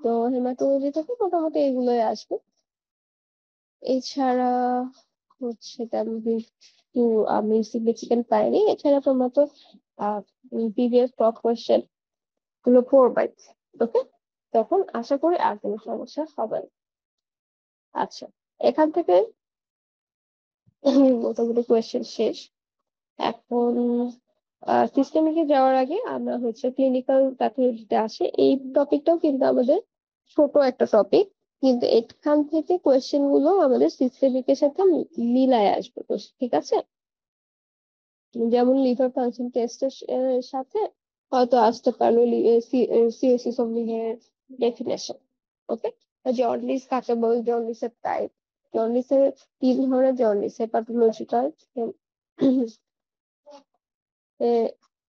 তো হেমাটোলজি থেকে মোটামুটি এগুলোই আসবে। এছাড়া হচ্ছে তেমন একটু আমি সিগনিফিকেন্ট পাইনি। এছাড়া তোমরা তো প্রিভিয়াস টপ কোয়েশ্চেন গুলো পড়বাই, ওকে। তখন আশা করি আর কোনো সমস্যা হবে না। আচ্ছা, এখান থেকে মোটামুটি কোয়েশ্চেন শেষ। এখন সিস্টেমিকে যাওয়ার আগে আমরা হচ্ছে ক্লিনিক্যাল প্যাথোলজিতে আসি। এই টপিকটাও কিন্তু আমাদের ছোট একটা টপিক, কিন্তু এখান থেকে কোয়েশ্চেন গুলো আমাদের সিস্টেমিকের সাথে মিলায় আসবে, তো ঠিক আছে। যেমন লিভার ফাংশন টেস্টের সাথে হয়তো আসতে পারলো সিওসি সমথিং এর ডেফিনেশন, ওকে। জন্ডিস কাকে বলে, জন্ডিসের টাইপ, জন্ডিসের 3 ধরনের জন্ডিস, হেপাটোলজিক্যাল,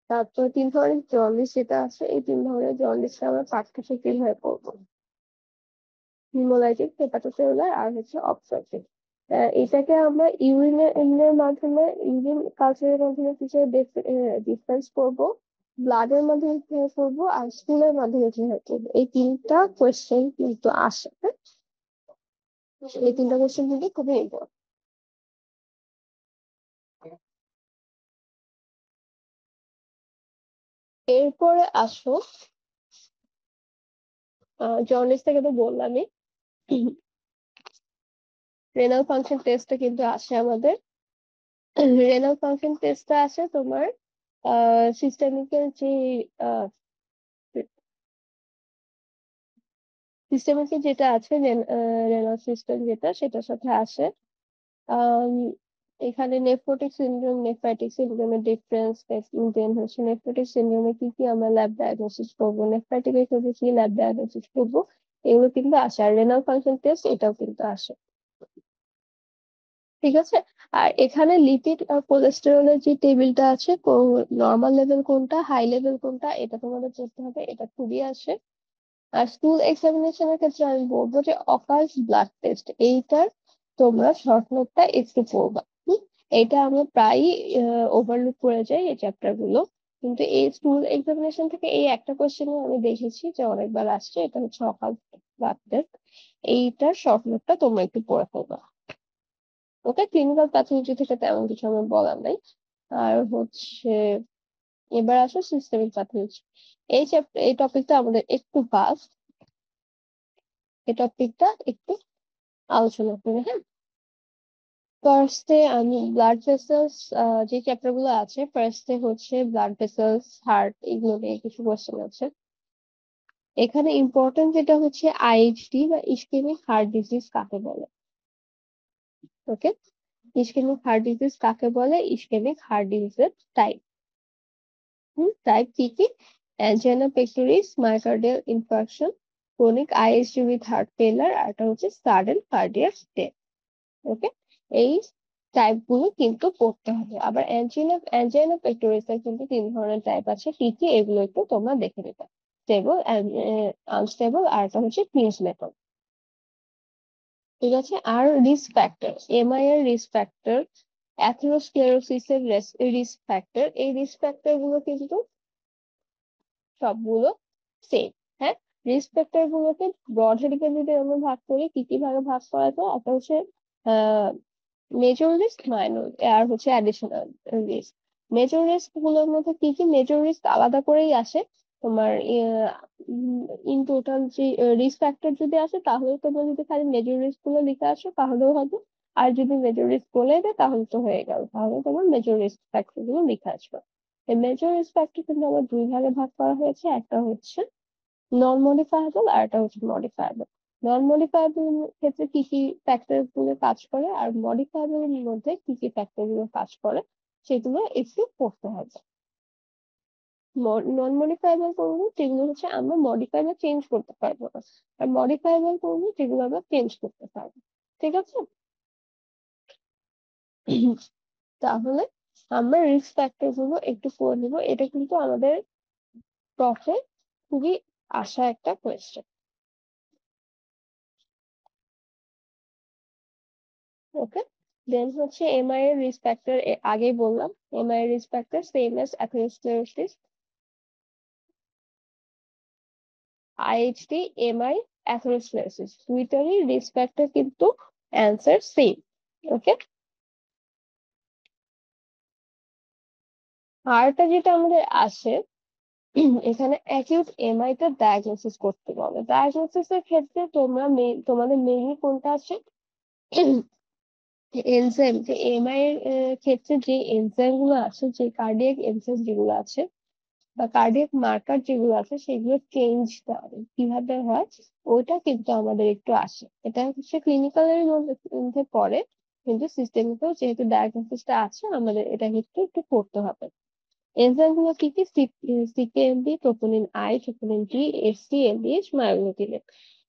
তারপর 3 ধরনের জন্ডিস যেটা আছে, এই 3 ধরনের জন্ডিসটা আমরা পাঠ্যসূচি কিভাবে পড়বো, হিমোলাইটিক, হেপাটোসেলুলার আর হচ্ছে অবস্ট্রাকটিভ। এটাকে আমরা ইউরিনের মাধ্যমে, ইউরিন কালচারের মাধ্যমে কিভাবে ডিফারেন্স করবো, ব্লাডের মাধ্যমে কিভাবে করবো, আর স্টুলের মাধ্যমে কিভাবে করবো, এই 3টা কোয়েশ্চেন কিন্তু আসে, হ্যাঁ? এই 3টা কোয়েশ্চেন কিন্তু খুবই ইম্পর্টেন্ট। এরপরে আসো, জন্ডিস থেকে তো বললামই, রেনাল ফাংশন টেস্টটা কিন্তু আসে আমাদের। রেনাল ফাংশন টেস্টটা আসে তোমার সিস্টেমিকের যে সিস্টেমিকের যেটা আছে, রেনাল সিস্টেম যেটা, সেটার সাথে আসে। আম, এখানে নেফ্রোটিক সিনড্রোম, নেফ্রাইটিক সিনড্রোমের ডিফারেন্স, দেন হচ্ছে নেফ্রোটিক সিনড্রোমে কি কি আমরা ল্যাব ডায়াগনোসিস করবো, নেফ্রাইটিকের ক্ষেত্রে কি ল্যাব ডায়াগনোসিস করবো, এগুলো কিন্তু আসে। আর রেনাল ফাংশন টেস্ট এটাও কিন্তু আসে, ঠিক আছে। আর এখানে লিপিড আর কোলেস্টেরলের যে টেবিলটা আছে, নর্মাল লেভেল কোনটা, হাই লেভেল কোনটা, এটা তোমাদের পড়তে হবে, এটা খুবই আসে। আর স্টুল এক্সামিনেশনের ক্ষেত্রে আমি বলবো যে অকাল্ট ব্লাড টেস্ট, এইটার তোমরা শর্ট নোটটা একটু পড়বা। এটা আমরা প্রায়ই ওভারলুক করে যাই এই চ্যাপ্টার গুলো, কিন্তু এই স্টুল এক্সামিনেশন থেকে এই একটা কোশ্চেন আমি দেখেছি যে অনেকবার আসছে, এটা হচ্ছে অকাল্ট ব্লাড টেস্ট, এইটার শর্ট নোটটা তোমরা একটু পড়ে ফেলবা। ওকে, ক্লিনিক্যাল প্যাথোলজি থেকে তেমন কিছু আমার বলার নাই। আর হচ্ছে এবার আসো সিস্টেমিক প্যাথোলজি। এই টপিকটা আমাদের একটু ফাস্ট, এই টপিকটা একটু আলোচনা করি, হ্যাঁ। ফার্স্টে আমি ব্লাড ভেসেলস, যে চ্যাপ্টার গুলো আছে, ফার্স্টে হচ্ছে ব্লাড ভেসেলস, হার্ট, এগুলো নিয়ে কিছু কোশ্চেন আছে। এখানে ইম্পর্টেন্ট যেটা হচ্ছে আইএইচডি বা ইসকেমিক হার্ট ডিজিজ কাকে বলে। ওকে, ইসকেমিক হার্ট ডিজিজ কাকে বলে, ইসকেমিক হার্ট ডিজিজের টাইপ, টাইপ কি কি, angina pectoris, myocardial infarction, chronic ISD with heart failure, আর একটা হচ্ছে সাডেন কার্ডিয়াক ডেথ। ওকে, এই টাইপ গুলো কিন্তু পড়তে হবে। আবার অ্যাঞ্জিনা পেক্টোরিস এর কিন্তু 3 ধরনের টাইপ আছে, কি কি এগুলো একটু তোমরা দেখে নিবে, স্টেবল, আনস্টেবল, আর একটা হচ্ছে পিঞ্চ মেথড, ঠিক আছে। আর রিস্ক ফ্যাক্টর, এমআই এর রিস্ক ফ্যাক্টর, অ্যাথেরোস্ক্লেরোসিস এর রিস্ক ফ্যাক্টর, এই রিস্ক ফ্যাক্টর গুলো কিন্তু সবগুলো সেম, হ্যাঁ। রিস্ক ফ্যাক্টর গুলোকে ব্রড হেডিকে যদি আমরা ভাগ করি, কি কি ভাগে ভাগ করা যায়, একটা হচ্ছে মেজর রিস্ক, মাইনর, আর হচ্ছে অ্যাডিশনাল রিস্ক। মেজর রিস্ক গুলোর মধ্যে কি কি, মেজর রিস্ক আলাদা করেই আসে তোমার, ইন টোটাল যে রিস্ক ফ্যাক্টর যদি আসে, তাহলে তোমরা যদি খালি মেজর রিস্ক গুলো লিখে আসো তাহলেও হবে। আর যদি মেজর রিস্ক বলে দেয় তাহলে তো হয়ে গেল, তাহলে তোমার মেজর রিস্ক ফ্যাক্টর গুলো লিখে আসবে। এই মেজর রিস্ক ফ্যাক্টর কিন্তু আবার 2 ভাগে ভাগ করা হয়েছে, একটা হচ্ছে নন মডিফায়েবল আর একটা হচ্ছে মডিফায়েবল। নন মডিফায়েবল ক্ষেত্রে কি কি ফ্যাক্টর গুলো কাজ করে, আর মডিফায়েবল এর মধ্যে কি কি ফ্যাক্টর গুলো কাজ করে, সেগুলো একটু পড়তে হবে। নন মডিফায়েবল কোনগুলো, যেগুলো হচ্ছে আমরা মডিফাই বা চেঞ্জ করতে পারবো না, আর মডিফায়েবল কোনগুলো, যেগুলো আমরা চেঞ্জ করতে পারবো, ঠিক আছে। তাহলে আমরা রিস্ক ফ্যাক্টর গুলো একটু পড়ে নিবো, এটা কিন্তু আমাদের প্রফে খুবই আসা একটা কোয়েশ্চেন। ওকে, দেন হচ্ছে এমআই এর রিস্ক ফ্যাক্টর, আগেই বললাম, এমআই এর risk factor same as atherosclerosis, IHD, MI, atherosclerosis, দুইটারই রিস্ক ফ্যাক্টর কিন্তু অ্যান্সার সেম। ওকে, আরটা যেটা আমাদের আসে, এখানে অ্যাকিউট এমআই টা ডায়াগনোসিস করতে বলে। ডায়াগনোসিস এর ক্ষেত্রে তোমাদের মেইনলি কোনটা আছে, এনজাইম, যে এমআই এর ক্ষেত্রে যে এনজাইম গুলো আছে, যে কার্ডিয়াক এনজাইম যেগুলো আছে বা কার্ডিয়াক মার্কার যেগুলো আছে, সেগুলো চেঞ্জ কিভাবে হয়, ওইটা কিন্তু আমাদের একটু আসে। এটা হচ্ছে ক্লিনিক্যালের মধ্যে পড়ে, কিন্তু সিস্টেমিকেও যেহেতু ডায়াগনোসিসটা আছে, আমাদের এটা একটু একটু পড়তে হবে। এনজাইম গুলো কি কি, CKMB, troponin I, troponin T, SC, LDH, myoglobin,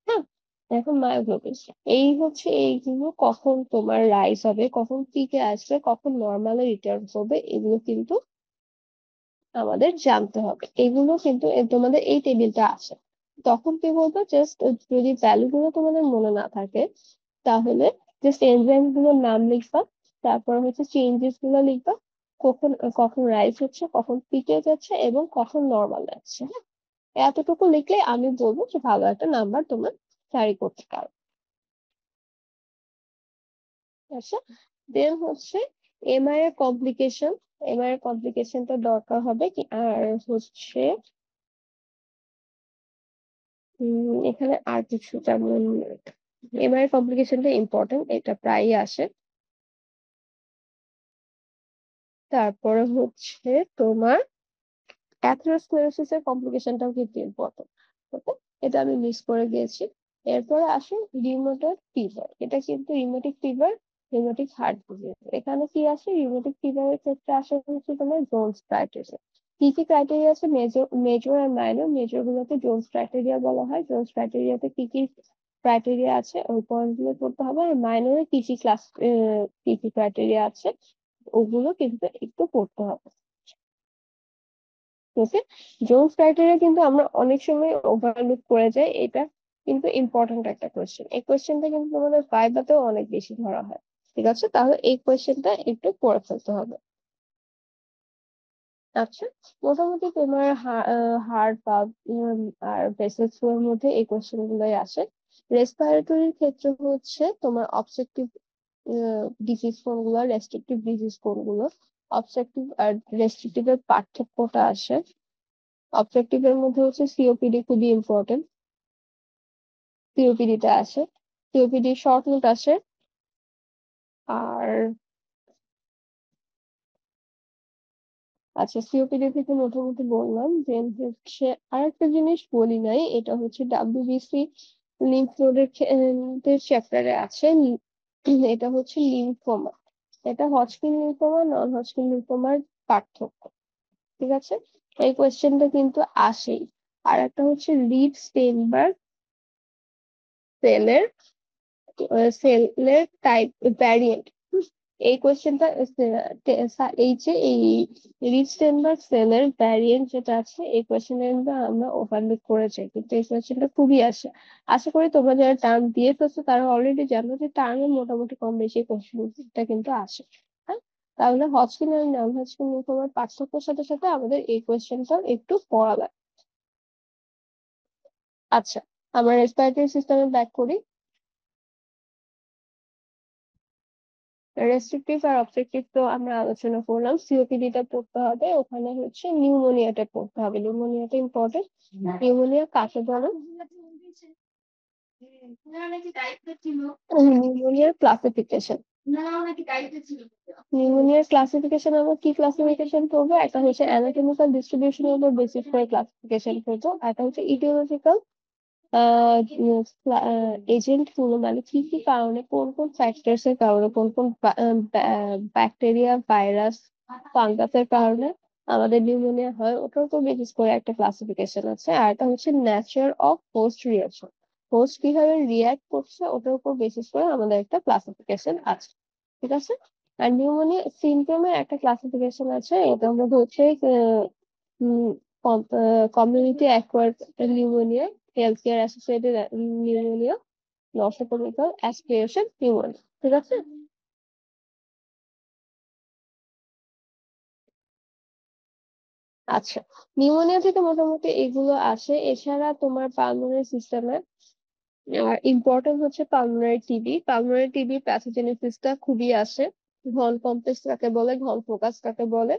হ্যাঁ। এখন মায়োগ্লোবিন, এই হচ্ছে এইগুলো কখন তোমার রাইজ হবে, কখন পিকে আসবে, কখন নর্মালে রিটার্ন করবে, এগুলো কিন্তু আমাদের জানতে হবে। এগুলো কিন্তু তোমাদের এই টেবিলটা আছে। তখন কি বলবো, জাস্ট যদি ভ্যালু গুলো তোমাদের মনে না থাকে, তাহলে জাস্ট এনজাইম গুলোর নাম লিখবা, তারপর হচ্ছে চেঞ্জেস গুলো লিখবা, কখন কখন রাইজ হচ্ছে, কখন পিকে যাচ্ছে, এবং কখন নর্মাল যাচ্ছে। হ্যাঁ, এতটুকু লিখলে আমি বলবো যে ভালো একটা নাম্বার তোমরা ক্যারি করতে পারো। আচ্ছা, দেন হচ্ছে এমআই এর কমপ্লিকেশন। এমআই এর কমপ্লিকেশনটা দরকার হবে কি, আর হচ্ছে এখানে আর কিছু যেমন এমআই এর কমপ্লিকেশনটা ইম্পর্টেন্ট, এটা প্রায়ই আসে। তারপরে হচ্ছে তোমার অ্যাথেরোস্ক্লেরোসিস এর কমপ্লিকেশনটাও কিন্তু ইম্পর্টেন্ট। ওকে, এটা আমি মিস করে গিয়েছি। এরপরে আসে রিউমেটয়েড ফিভার। এটা কিন্তু rheumatic fever, rheumatic heart disease. এখানে কি আসে, রিউমেটিক ফিভারের ক্ষেত্রে আসে হচ্ছে তোমার জোনস ক্রাইটেরিয়া। কি কি ক্রাইটেরিয়া আছে, মেজর মেজর আর মাইনর। মেজর গুলোকে জোনস ক্রাইটেরিয়া বলা হয়। জোনস ক্রাইটেরিয়াতে কি কি ক্রাইটেরিয়া আছে ওই পয়েন্ট গুলো পড়তে হবে। আর মাইনরে কি কি ক্লাস, কি কি ক্রাইটেরিয়া আছে ওগুলো কিন্তু একটু পড়তে হবে। ওকে, জোন্স ক্রাইটেরিয়া কিন্তু আমরা অনেক সময় ওভারলুক করে যাই, এটা কিন্তু ইম্পর্টেন্ট একটা কোয়েশ্চেন। এই কোয়েশ্চেনটা কিন্তু তোমাদের ভাইভাতেও অনেক বেশি ধরা হয়। ঠিক আছে, তাহলে এই কোয়েশ্চেনটা একটু পড়ে ফেলতে হবে। আচ্ছা, মোটামুটি তোমার হার্ট বা আর ভেসেলস এর মধ্যে এই কোয়েশ্চেন গুলোই আসে। রেসপিরেটরির ক্ষেত্রে হচ্ছে তোমার অবস্ট্রাকটিভ ডিজিজ কোনগুলো, রেস্ট্রিকটিভ ডিজিজ কোনগুলো। অবস্ট্রাকটিভ আর রেস্ট্রিকটিভ এর পার্থক্যটা আসে। অবজেক্টিভ এর মধ্যে হচ্ছে সিওপিডি খুবই ইম্পর্টেন্ট, সিওপিডি টা আসে, সিওপিডি শর্ট নোট আসে। আর আচ্ছা, সিওপিডি থেকে মোটামুটি বললাম। দেন হচ্ছে আরেকটা জিনিস বলি নাই, এটা হচ্ছে ডাব্লিউবিসি লিম্ফ নোডের চ্যাপ্টারে আছে। এটা হচ্ছে লিম্ফোমা। এটা হজকিন লিম্ফোমা, নন হজকিন লিম্ফোমার পার্থক্য। ঠিক আছে, এই কোয়েশ্চেনটা কিন্তু আসেই। আর একটা হচ্ছে লিড স্টেইনবার্গ সেলের সেলের টাইপ ভ্যারিয়েন্ট। এই কোয়েশ্চেনটা এই যে এই রিস্টেনবার্গ সেলের ভ্যারিয়েন্ট যেটা আছে, এই কোয়েশ্চেনের আমরা ওভারলুক করে যাই, কিন্তু এই কোয়েশ্চেনটা খুবই আসে। আশা করি তোমরা যারা টার্ম দিয়ে ফেলছো তারা অলরেডি জানো যে টার্মে মোটামুটি কম বেশি কোয়েশ্চেনটা কিন্তু আসে। হ্যাঁ, তাহলে হজকিন আর নন হজকিন লিম্ফোমার পার্থক্যের সাথে সাথে আমাদের এই কোয়েশ্চেনটাও একটু পড়া লাগে। আচ্ছা, আমরা রেসপিরেটরি সিস্টেমে ব্যাক করি। রেস্ট্রিকটিভ আর অবজেক্টিভ তো আমরা আলোচনা করলাম। সিওপিডি টা পড়তে হবে, ওখানে হচ্ছে নিউমোনিয়াটা পড়তে হবে। নিউমোনিয়াটা ইম্পর্টেন্ট। নিউমোনিয়া কাকে বলে, নিউমোনিয়ার ক্লাসিফিকেশন। নিউমোনিয়ার ক্লাসিফিকেশন আমরা কি ক্লাসিফিকেশন করবো, একটা হচ্ছে অ্যানাটমিক্যাল ডিস্ট্রিবিউশনের উপর বেসিস করে ক্লাসিফিকেশন করবো, একটা হচ্ছে ইটিওলজিক্যাল এজেন্ট গুলো, মানে কি কি কারণে, কোন কোন ফ্যাক্টরস এর কারণে, কোন কোন ব্যাকটেরিয়া, ভাইরাস, ফাঙ্গাসের কারণে আমাদের নিউমোনিয়া হয়, ওটার উপর বেসিস করে একটা ক্লাসিফিকেশন আছে। আর একটা হচ্ছে nature of host reaction, host কিভাবে রিয়াক্ট করছে ওটার উপর বেসিস করে আমাদের একটা ক্লাসিফিকেশন আছে। ঠিক আছে, আর নিউমোনিয়া সিমটমের একটা ক্লাসিফিকেশন আছে, এটার মধ্যে হচ্ছে community acquired pneumonia, health care associated pneumonia, nosocomial aspiration pneumonia. ঠিক আছে, আচ্ছা, নিউমোনিয়া থেকে মোটামুটি এগুলো আসে। এছাড়া তোমার পালমোনারি সিস্টেমে ইম্পর্টেন্ট হচ্ছে পালমোনারি টিবি। পালমোনারি টিবি প্যাথোজেনেসিসটা খুবই আসে। ঘন কমপ্লেক্স কাকে বলে, ঘন ফোকাস কাকে বলে,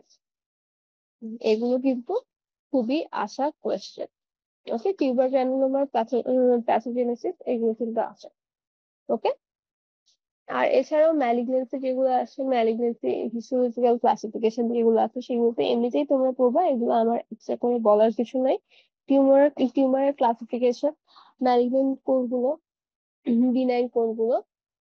এগুলো কিন্তু খুবই আসা কোয়েশ্চেন। ওকে, টিউবার গ্রানুলোমার প্যাথোজেনেসিস এগুলো কিন্তু আসে। ওকে, আর এছাড়াও ম্যালিগনেন্সি যেগুলো আছে, ম্যালিগনেন্সি হিস্টোলজিক্যাল ক্লাসিফিকেশন যেগুলো আছে, সেগুলোতে এমনিতেই তোমরা পড়বা, এগুলো আমার এক্সট্রা করে বলার কিছু নাই। টিউমার, টিউমারের ক্লাসিফিকেশন, ম্যালিগনেন্ট কোনগুলো, বিনাইন কোনগুলো,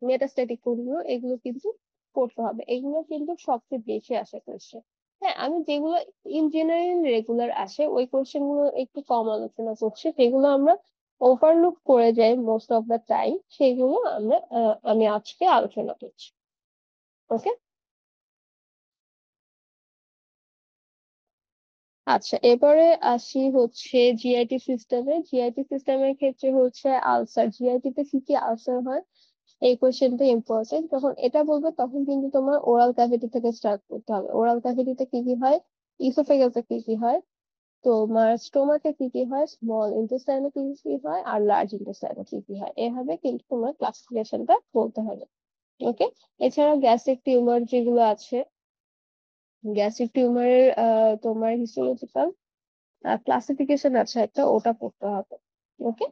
মেটাস্ট্যাটিক কোনগুলো, এগুলো কিন্তু পড়তে হবে। এগুলো কিন্তু সবচেয়ে বেশি আসে কোয়েশ্চেন। হ্যাঁ, আমি যেগুলো ইন জেনারেল রেগুলার আসে ওই কোয়েশ্চেন গুলো একটু কম আলোচনা করছি, সেগুলো আমরা ওভারলুক করে যাই মোস্ট অফ দ্য টাইম, সেগুলো আমি আজকে আলোচনা করছি। ওকে, আচ্ছা এবারে আসি হচ্ছে জিআইটি সিস্টেমে। জিআইটি সিস্টেমের ক্ষেত্রে হচ্ছে আলসার, জিআইটি তে কি কি আলসার হয় এই কোয়েশ্চেনটা ইম্পর্টেন্ট। যখন এটা বলবে তখন কিন্তু তোমার ওরাল ক্যাভিটি থেকে স্টার্ট করতে হবে। ওরাল ক্যাভিটিতে কি কি হয়, ইসোফেগাসে কি কি হয়, তোমার স্টোমাকে কি কি হয়, স্মল ইন্টেস্টাইনে কি কি হয়, আর লার্জ ইন্টেস্টাইনে কি কি হয়, এভাবে কিন্তু তোমার ক্লাসিফিকেশনটা বলতে হবে। ওকে, এছাড়া গ্যাস্ট্রিক টিউমার যেগুলো আছে, গ্যাস্ট্রিক টিউমারের তোমার হিস্টোলজিক্যাল ক্লাসিফিকেশন আছে একটা, ওটা পড়তে হবে। ওকে,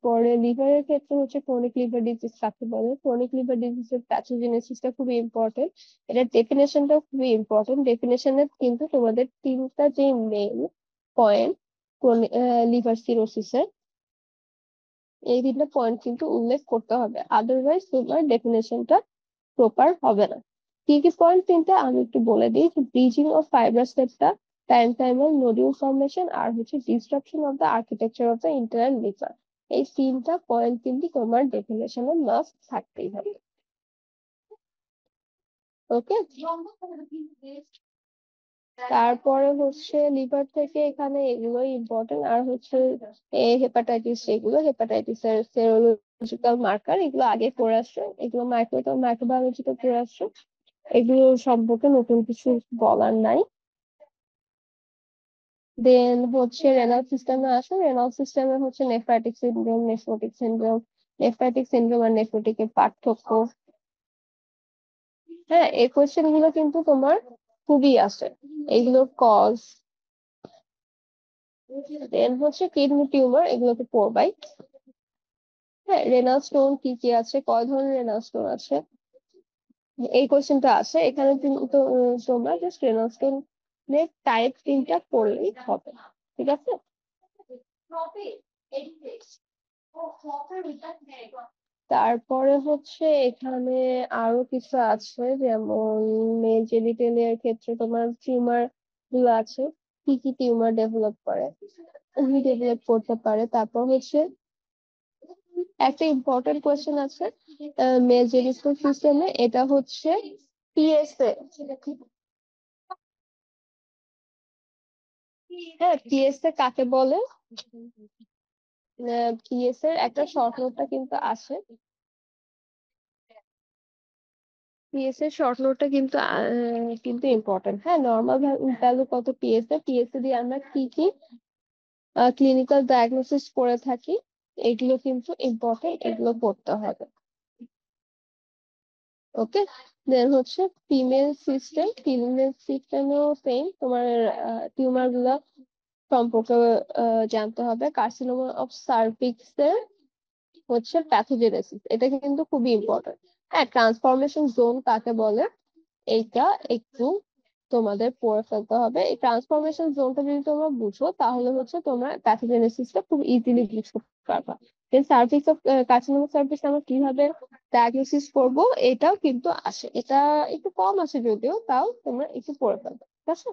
পরে লিভারের ক্ষেত্রে হচ্ছে ক্রনিক লিভার ডিজিজ কাকে বলে। ক্রনিক লিভার ডিজিজের প্যাথোজেনেসিসটা খুবই ইম্পর্টেন্ট, এটার ডেফিনেশনটাও খুবই ইম্পর্টেন্ট। ডেফিনেশনে কিন্তু তোমাদের তিনটা যে মেইন পয়েন্ট লিভার সিরোসিসের, এই তিনটা পয়েন্ট কিন্তু উল্লেখ করতে হবে, আদারওয়াইজ তোমার ডেফিনেশনটা প্রপার হবে না। কি কি পয়েন্ট তিনটা আমি একটু বলে দিই, ব্রিজিং অফ ফাইব্রাস সেপ্টা, টাইমাল নোডিউল ফর্মেশন, আর হচ্ছে destruction of the architecture of the internal liver. এই তিনটা পয়েন্ট কিন্তু তোমার ডেফিনেশনে মাস্ট থাকতেই হবে। ওকে, তারপরে হচ্ছে লিভার থেকে এখানে এগুলো ইম্পর্টেন্ট, আর হচ্ছে হেপাটাইটিস, এগুলো হেপাটাইটিস এর সেরোলজিক্যাল মার্কার, এগুলো আগে পড়ে আসছে, এগুলো মাইক্রোবায়োলজিতে পড়ে আসছে, এগুলো সম্পর্কে নতুন কিছু বলার নাই। দেন হচ্ছে রেনাল সিস্টেমে আসো, রেনাল সিস্টেমে হচ্ছে nephritic syndrome, nephrotic syndrome, nephritic syndrome আর নেফ্রোটিকের পার্থক্য। হ্যাঁ, এই কোয়েশ্চেন গুলো কিন্তু তোমার খুবই আসে, এগুলোর কজ। দেন হচ্ছে কিডনি টিউমার, এগুলোকে পড়বাই। হ্যাঁ, রেনাল স্টোন কি কি আছে, কয় ধরনের রেনাল স্টোন আছে, এই কোয়েশ্চেনটা আছে এখানে। কিন্তু তোমরা জাস্ট রেনাল স্টোন টাইপ তিনটা পড়লেই হবে, ঠিক আছে। তারপরে হচ্ছে এখানে আরো কিছু আছে, যেমন মেল জেনিটালিয়ার ক্ষেত্রে তোমার টিউমার গুলো আছে, কি কি টিউমার ডেভেলপ করে, ডেভেলপ করতে পারে। তারপর হচ্ছে একটা ইম্পর্টেন্ট কোয়েশ্চেন আছে মেল জেনিটাল সিস্টেমে, এটা হচ্ছে পিএসএ। হ্যাঁ, পিএসএ কাকে বলে, পিএস এর একটা শর্ট নোটটা কিন্তু আছে, পিএস এর শর্ট নোটটা কিন্তু কিন্তু ইম্পর্টেন্ট। হ্যাঁ, নর্মাল ভ্যালু কত পিএস এ, পিএস এ দিয়ে আমরা কি কি ক্লিনিক্যাল ডায়াগনোসিস করে থাকি, এগুলো কিন্তু ইম্পর্টেন্ট, এগুলো পড়তে হবে। ওকে, দেন হচ্ছে ফিমেল সিস্টেমেও সেম, তোমার টিউমার গুলা সম্পর্কে জানতে হবে। কার্সিনোমা অফ সার্ভিক্স এর হচ্ছে প্যাথোজেনেসিস, এটা কিন্তু খুবই ইম্পর্টেন্ট। হ্যাঁ, ট্রান্সফরমেশন জোন কাকে বলে, এইটা একটু তোমাদের পড়ে ফেলতে হবে। এই ট্রান্সফরমেশন জোনটা যদি তোমরা বুঝো তাহলে হচ্ছে তোমরা প্যাথোজেনেসিসটা খুব ইজিলি বুঝতে পারবা। দেন সার্ভিক্স অফ কার্সিনোমা সার্ভিক্স আমরা কিভাবে ডায়াগনোসিস করব, এটাও কিন্তু আসে, এটা একটু কম আসে যদিও, তাও তোমরা একটু পড়ে ফেলবে, ঠিক আছে।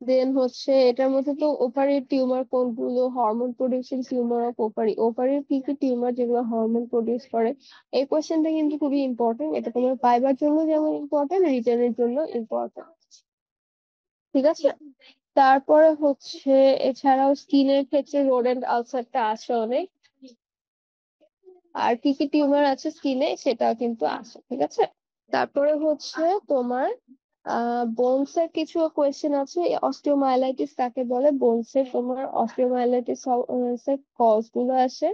দেন হচ্ছে এটার মধ্যে তো ওভারির টিউমার কোনগুলো, hormone producing tumour of ovary, ওভারির কি কি টিউমার যেগুলো হরমোন প্রডিউস করে, এই কোয়েশ্চেনটা কিন্তু খুবই ইম্পর্টেন্ট, এটা তোমার পাইবার জন্য যেমন ইম্পর্টেন্ট, রিটার্নের জন্য ইম্পর্টেন্ট, ঠিক আছে। তারপরে হচ্ছে এছাড়াও স্কিনের ক্ষেত্রে রোডেন্ট আলসারটা আছে অনেক, আর কি কি টিউমার আছে স্কিনে সেটাও কিন্তু আছে, ঠিক আছে। তারপরে হচ্ছে তোমার বোনস এর কিছু কোয়েশ্চেন আছে, অস্টিওমাইলাইটিস কাকে বলে, বোনস এর তোমার অস্টিওমাইলাইটিস এর কজ গুলো আসে।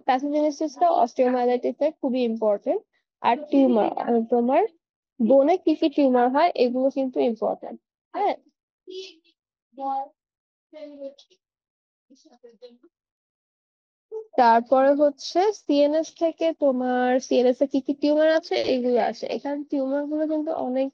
প্যাথোজেনেসিসটা অস্টিওমাইলাইটিস এর খুবই ইম্পর্টেন্ট। আর টিউমার, তোমার বোনে কি কি টিউমার হয় এগুলো কিন্তু ইম্পর্টেন্ট। হ্যাঁ, তারপরে হচ্ছে সিএনএস থেকে তোমার সিএনএস এ কি কি টিউমার আছে এগুলো আছে, এখানে টিউমার গুলো কিন্তু অনেক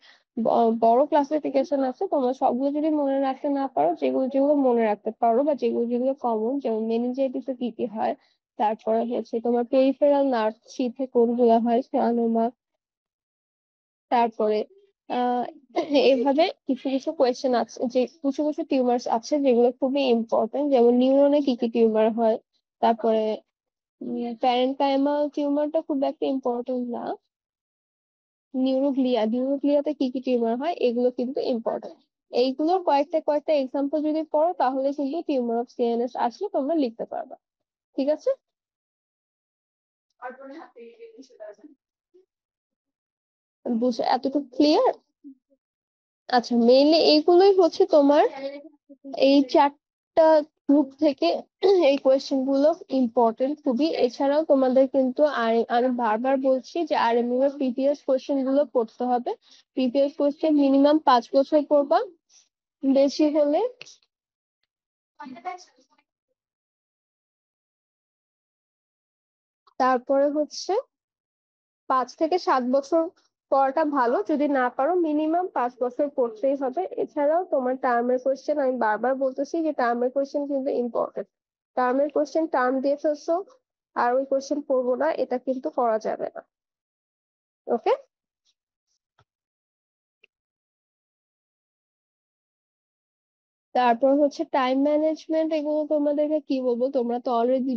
বড় ক্লাসিফিকেশন আছে, তোমরা সবগুলো যদি মনে রাখতে না পারো, যেগুলো যেগুলো মনে রাখতে পারো বা যেগুলো যেগুলো কমন, যেমন মেনিনজাইটিস এ কি কি হয়, তারপরে হচ্ছে তোমার পেরিফেরাল নার্ভ শীথে কোনগুলো হয়, ছানোমা, তারপরে আহ এভাবে কিছু কিছু কোয়েশ্চেন আছে, যে কিছু কিছু টিউমার্স আছে যেগুলো খুবই ইম্পর্টেন্ট, যেমন নিউরনে কি কি টিউমার হয়, তারপরে প্যারেনকাইমাল টিউমারটা খুব একটা ইম্পর্টেন্ট না, নিউরোগ্লিয়াতে কি কি টিউমার হয় এগুলো কিন্তু ইম্পর্টেন্ট। এইগুলোর কয়েকটা কয়েকটা এক্সাম্পল যদি পড়ো তাহলে কিন্তু টিউমার অফ সিএনএস আসলে তোমরা লিখতে পারবা। ঠিক আছে? বুঝে এতটুকু ক্লিয়ার? আচ্ছা, মেইনলি এইগুলোই হচ্ছে তোমার এই চারটা গ্রুপ থেকে এই কোয়েশ্চেন গুলো ইম্পর্টেন্ট খুবই। এছাড়াও তোমাদের কিন্তু আমি বারবার বলছি যে আরএমইউ এর প্রিভিয়াস কোয়েশ্চেন গুলো পড়তে হবে। প্রিভিয়াস কোয়েশ্চেন মিনিমাম 5 বছর পড়বা, বেশি হলে তারপরে হচ্ছে 5 থেকে 7 বছর পড়াটা ভালো, যদি না পারো মিনিমাম 5 বছর পড়তেই হবে। এছাড়াও তোমার টার্মের কোয়েশ্চেন, আমি বারবার বলতেছি যে টার্মের কোয়েশ্চেন কিন্তু ইম্পর্টেন্ট। টার্মের কোয়েশ্চেন টার্ম দিয়ে ফেলছো আর ওই কোয়েশ্চেন পড়বো না, এটা কিন্তু করা যাবে না। ওকে? তারপর হচ্ছে টাইম ম্যানেজমেন্ট, এগুলো তোমাদেরকে কি বলবো, তোমরা তো অলরেডি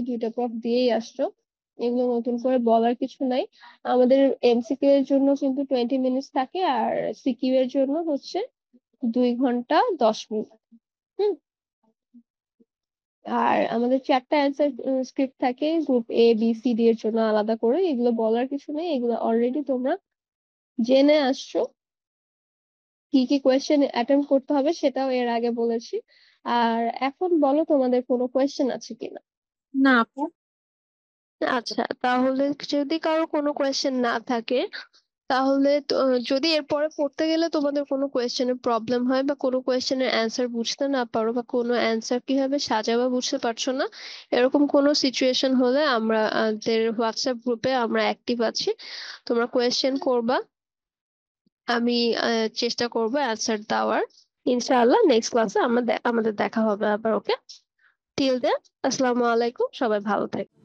দুইটা প্রফ দিয়েই আসছো, এগুলো নতুন করে বলার কিছু নাই। আমাদের এমসিকিউ এর জন্য কিন্তু 20 মিনিটস থাকে, আর সিকিউ এর জন্য হচ্ছে 2 ঘন্টা 10 মিনিট। হুম। আর আমাদের 4টা অ্যান্সার স্ক্রিপ্ট থাকে, group A B C D এর জন্য আলাদা করে, এগুলো বলার কিছু নেই, এগুলো অলরেডি তোমরা জেনে আসছো। কি কি কোয়েশ্চেন অ্যাটেম্প করতে হবে সেটাও এর আগে বলেছি। আর এখন বলো তোমাদের কোনো কোয়েশ্চেন আছে কিনা। না আপু। আচ্ছা, তাহলে যদি কারো কোনো কোয়েশ্চেন না থাকে, তাহলে যদি এরপরে পড়তে গেলে তোমাদের কোনো কোয়েশ্চেনের প্রবলেম হয় বা কোনো কোয়েশ্চেনের অ্যান্সার বুঝতে না পারো বা কোনো অ্যান্সার কিভাবে সাজাবা বুঝতে পারছো না, এরকম কোনো সিচুয়েশন হলে আমাদের হোয়াটসঅ্যাপ গ্রুপে আমরা অ্যাক্টিভ আছি, তোমরা কোয়েশ্চেন করবা, আমি চেষ্টা করবো অ্যান্সার দেওয়ার। ইনশাআল্লাহ নেক্সট ক্লাসে আমাদের দেখা হবে আবার। ওকে, টিল দেন, আসসালামু আলাইকুম, সবাই ভালো থাকবে।